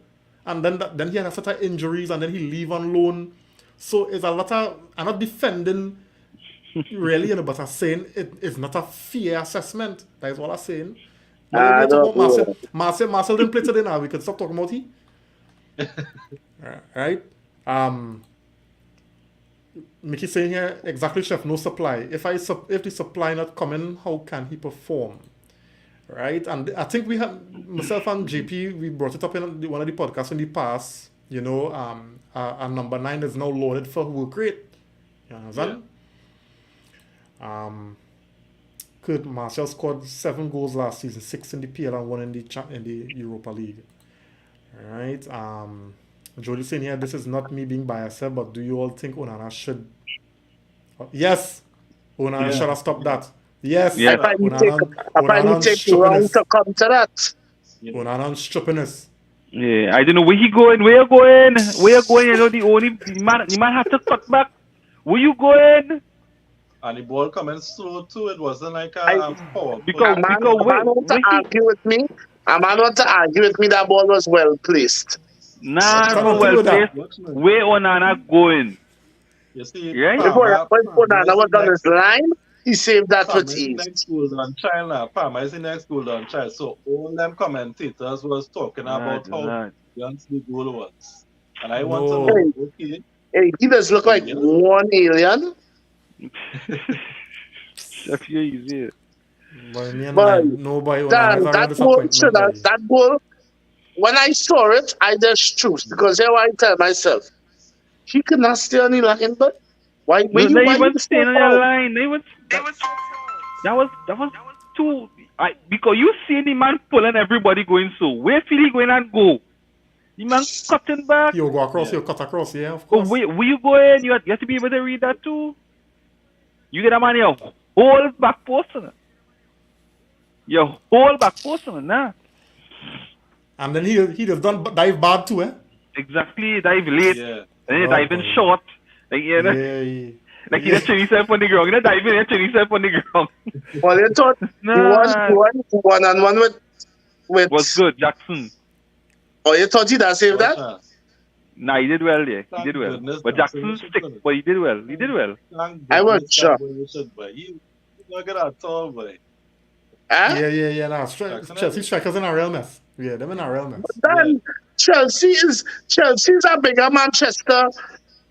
And then he had a set of injuries, and then he leave on loan. So it's a lot of, I'm not defending really, but I'm saying it's not a fair assessment. That is what I'm saying. Now, Marcel didn't play today now. We could stop talking about he. Right? Mickey saying here, exactly, Chef, no supply. If the supply not coming, how can he perform? Right? And I think we have, myself and JP, we brought it up in one of the podcasts in the past. You know, our number 9 is now loaded for work rate. You understand? Yeah. Kurt Martial scored 7 goals last season, 6 in the PL and 1 in the Europa League. Alright. Jody saying here, this is not me being biased, but do you all think Onana should? Yes, Onana should have stopped that. Yes, Yeah. Onana take wrong to come to that. Onana stupidness. Yeah, I don't know where he going. Where you going? You know, the man have to cut back. Where you going? And the ball coming slow too. It wasn't like a power. Because A man want to argue with me that ball was well placed. Nah, Come no on, well tell me that. placed. Where Onana going? You see, Yeah, yeah. When Onana was on his line, he saved that with ease. next goal on child now. Palmer is the next goal on child. So all them commentators was talking about how young the goal was. And I want to know, okay. Hey, he does look like one alien. Chef, you easy. But that goal, when I saw it, I just chose, because here I tell myself, he could not stay on the line, but why? They even staying on your line. That was too. Because you see the man pulling everybody going so. Where Philly going and go? The man cutting back. He'll go across, he'll cut across, yeah, of Oh, course. where you going? You have to be able to read that too. You get a man your whole back post on it. Your whole back post on it, nah. And then he just done dive bad too, eh? Exactly, dive late. Yeah. And he diving short. Like, you know, Yeah. like he just turn himself on the ground. You know, diving and turn himself on the ground. Well, they thought he was going with. Was good, Jackson. Oh, you thought he done save that? Nah, he did well there. He Thank did well. goodness, But Jackson Jackson should stick, do it. but he did well. He did well. I was shocked. You look at that tall boy. Huh? Yeah. Nah, Jackson Chelsea Henry. strikers in a real mess. Yeah, them in a real mess. Then Chelsea's a bigger Manchester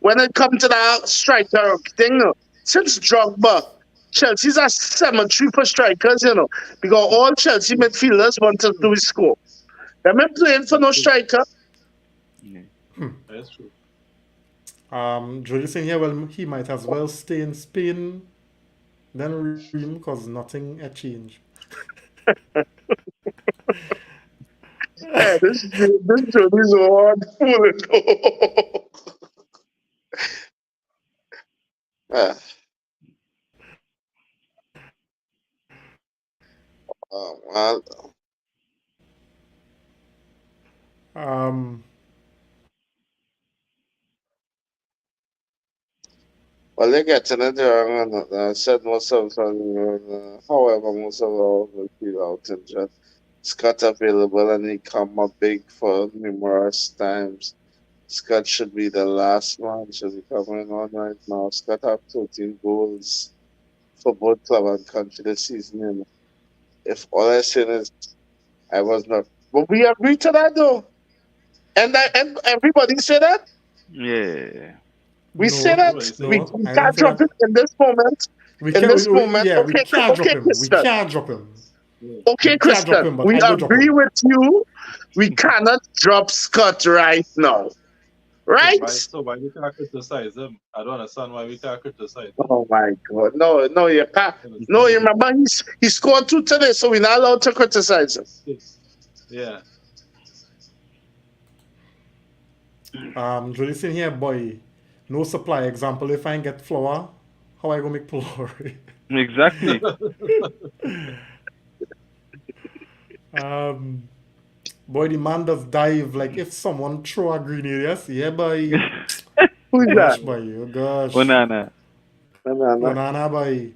when it comes to that striker thing. Since Drogba, Chelsea's a cemetery for strikers, because all Chelsea midfielders want to do is score. They're not playing for no striker. That's true. Jody saying here, well, he might as well stay in Spain than Ream because nothing had changed. Yeah, this Jody's one fool. Well, Um, they're getting it wrong. And I said most of however, most of all will be out and just Scott available and he come up big for numerous times. Scott should be the last one, should be coming on right now. Scott have 13 goals for both club and country this season. If all I said is I was not, but we agree to that though, and everybody say that. Yeah. We no, say that no, we I can't don't say drop that. it in this moment. We In can't, this moment, yeah, we okay, can't drop okay, him. We Christian. can't drop him. Okay, We can't drop Christian, him, but we I will drop agree him. with you. We cannot drop Scott right now, right? So why we can't criticize him? I don't understand why we can't criticize him. Oh my God, no, you can't. No, you remember he scored 2 today, so we're not allowed to criticize him. Yeah. Jody saying here, boy, no supply. Example, if I get flour, how I gonna make flour? Exactly. Boy, the man does dive like if someone throw a grenade. Yes, yeah, boy. Who's Gosh, that? boy, oh gosh. Onana. Onana, boy.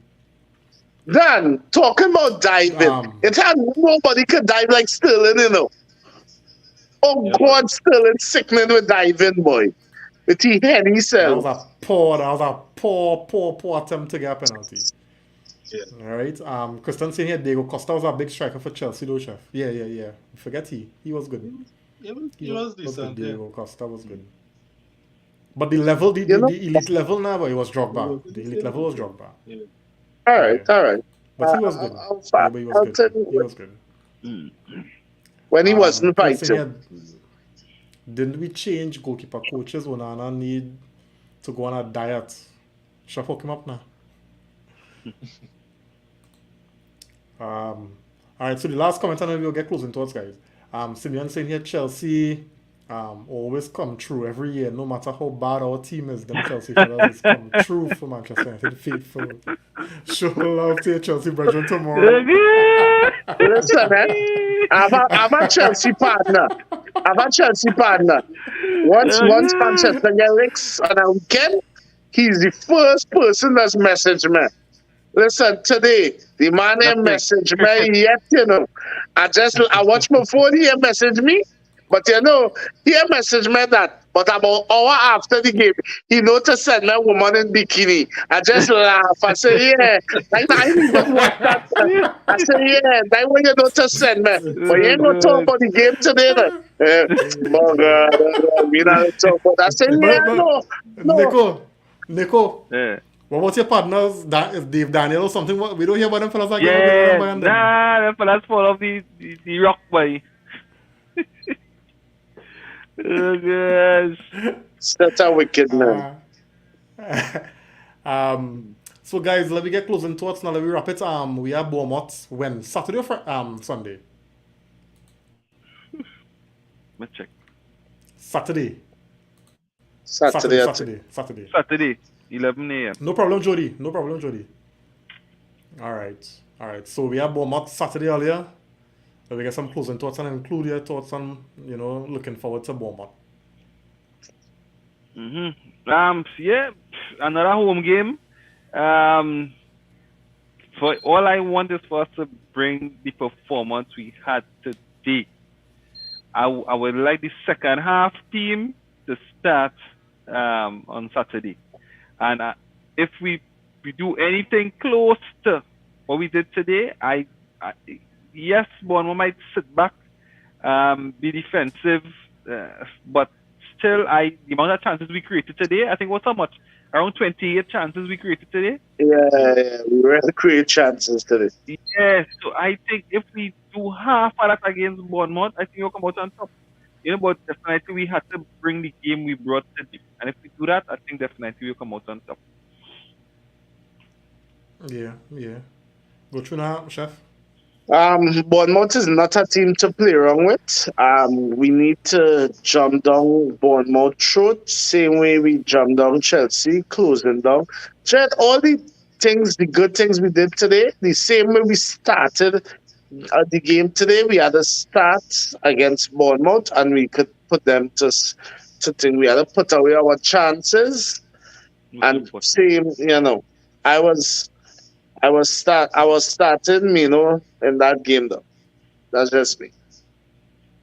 Dan, talking about diving, it had nobody could dive like Sterling, Oh Yeah. God, Sterling sickening with diving, boy. With he head That himself. was a poor attempt to get a penalty. Yeah. All right. Christian saying here, Diego Costa was a big striker for Chelsea, though, chef. Yeah. Forget he was good. He was decent. Yeah. Diego Costa was good. But the level, the elite level now, but it was Drogba. The elite level was Drogba. All right. But he was good. I'll Yeah, but he was tell good. you He was good. when he wasn't Christian fighting. here, didn't we change goalkeeper coaches? Onana need to go on a diet. Chef, hook him up now. All right, so the last comment, and then we'll get closing thoughts, guys. Simeon saying here, Chelsea always come true every year, no matter how bad our team is. Them Chelsea fellas come true for Manchester United faithful. Show love to your Chelsea brethren tomorrow. Listen, I'm a Chelsea partner. Once Manchester get licks on a weekend, he's the first person that's messaged me. Listen, today, the man ain't messaged me yet, I watched my phone, he messaged me, but he messaged me that. But about an hour after the game, he noticed to send me a woman in bikini. I just laugh. I say, yeah. I didn't even watch that. I say, yeah, that's what you notice to send me. But you ain't going to talk about the game today, oh, God. We not talk about that. I say, yeah, no. Nico. Yeah. What about your partners? Is Dave Daniel or something? We don't hear about them fellas again. Yeah. Nah, the fellas fall off the rock, boy. Oh gosh. That's a wicked man. So guys, let me get closing thoughts now. Let me wrap it. We have Bournemouth when Saturday or Sunday? Let's check. Saturday. Saturday. Saturday, 11 a.m. No problem, Jody. All right. So we have Bournemouth Saturday earlier. So we get some closing thoughts and include your thoughts on, looking forward to Bournemouth. Yeah, another home game. For all I want is for us to bring the performance we had today. I would like the second half team to start on Saturday. And if we do anything close to what we did today, yes, Bournemouth might sit back, be defensive, but still, the amount of chances we created today, I think was how much? Around 28 chances we created today. Yeah, we really create chances today. Yes, so I think if we do half of that against Bournemouth, I think we'll come out on top. But definitely we had to bring the game we brought today. And if we do that, I think definitely we'll come out on top. Yeah. Go through now, Chef. Bournemouth is not a team to play around with. We need to jump down Bournemouth throat, same way we jump down Chelsea, closing down. Check all the good things we did today, the same way we started the game today. We had a start against Bournemouth, and we could put them to think. We had to put away our chances, and same, I was starting, in that game though. That's just me.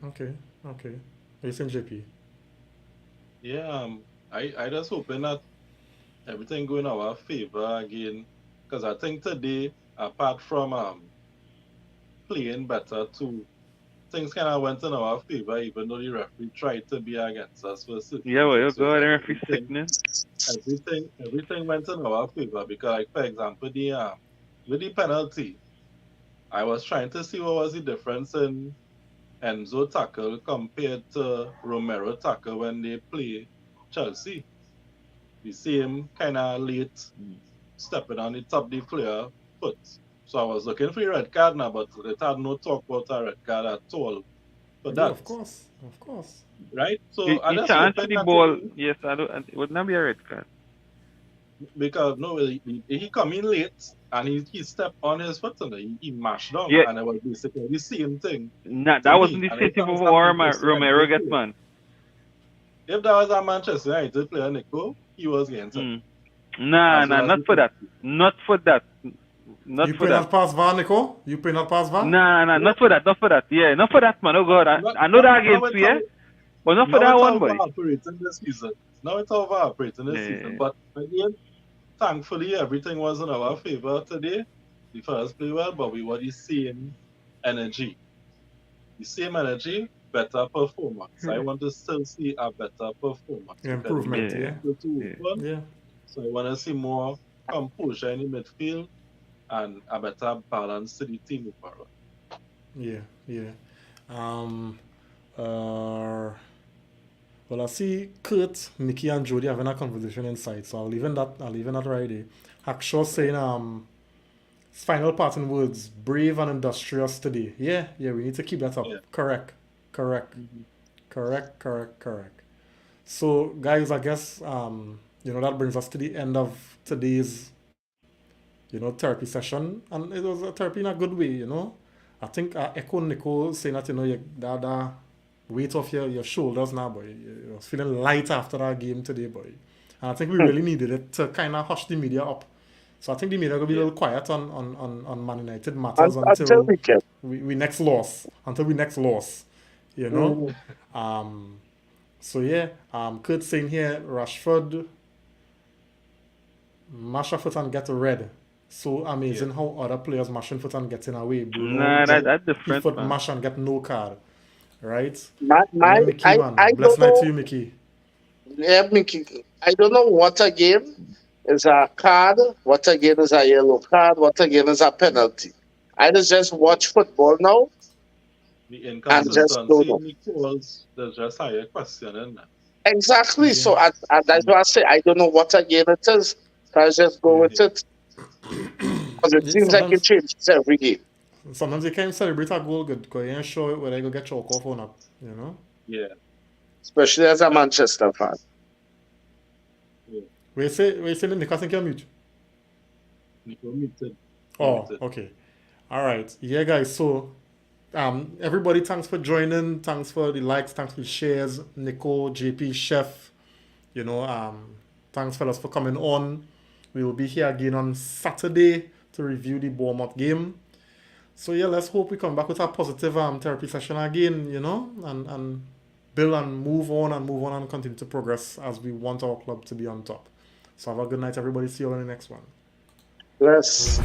Okay. What you saying, JP? Yeah, I just hoping that everything go in our favor again, because I think today, apart from playing better too, things kind of went in our favor, even though the referee tried to be against us for Yeah, well, you go there, referee sickness. Everything went in our favor because, like, for example, with the penalty, I was trying to see what was the difference in Enzo tackle compared to Romero tackle when they play Chelsea. The same kind of late stepping on the top of the player foot. So I was looking for a red card now, but it had no talk about a red card at all. But Yeah, that, of course. right? So He I just chance hoping the that ball. Yes, it would not be a red card. because no, he come in late and he stepped on his foot and he mashed down, Yeah. and it was basically the same thing. Nah, to that me. wasn't the And same it thing sounds before like Romero get man. If that was a Manchester United player, Nico, he was getting something. Nah, As well as not the for that. Not for that. You Not for play that. not pass VAR, Nico? You play not pass VAR? Nah, not for that. Not for that. Yeah, not for that, man. Oh God, I know that against you, yeah, but not for that one, buddy. Operating this season. Now it's over operating this season. But again, thankfully, everything was in our favor today. The first play well, but we were the same energy. The same energy, better performance. I want to still see a better performance. Improvement, yeah. So I want to see more composure in the midfield and a better balance to the team overall. Yeah. Well, I see Kurt, Mickey, and Jody having a conversation inside, so I'll leave in that right there. Hackshaw saying final parting words, brave and industrious today. Yeah, we need to keep that up. Yeah. Correct. So guys, I guess that brings us to the end of today's therapy session, and it was a therapy in a good way. I think I echo Nico saying that that weight off your shoulders now, boy. You're feeling light after that game today, boy. And I think we really needed it to kind of hush the media up. So I think the media will be a little quiet on Man United matters until we next loss. Until we next loss, So yeah, Kurt saying here, Rashford, mash a foot and get red. So amazing how other players mashing foot and getting away. Nah, that's different, foot man. mash and get no card, right? Mickey, I Bless don't night know. to you, Mickey. Yeah, Mickey. I don't know what again is a card, what again is a yellow card, what again is a penalty. I just watch football now. The And just don't inconsistency know. in the calls, there's just higher question in that. Exactly. Yeah. So that's why I say I don't know what again it is. So I just go with it. Because it seems like it changes every game. Sometimes you can't celebrate a goal good because you ain't sure whether you go get chalk off or not, Yeah. Especially as a Manchester fan. We say Nick, I think you're mute. Nico muted. Oh, Muted. okay. All right. Yeah, guys. So, everybody, thanks for joining. Thanks for the likes. Thanks for the shares. Nico, JP, Chef. Thanks, fellas, for coming on. We will be here again on Saturday to review the Bournemouth game. So yeah, let's hope we come back with a positive therapy session again, you know, and build and move on and continue to progress as we want our club to be on top. So have a good night, everybody. See you on the next one. Yes.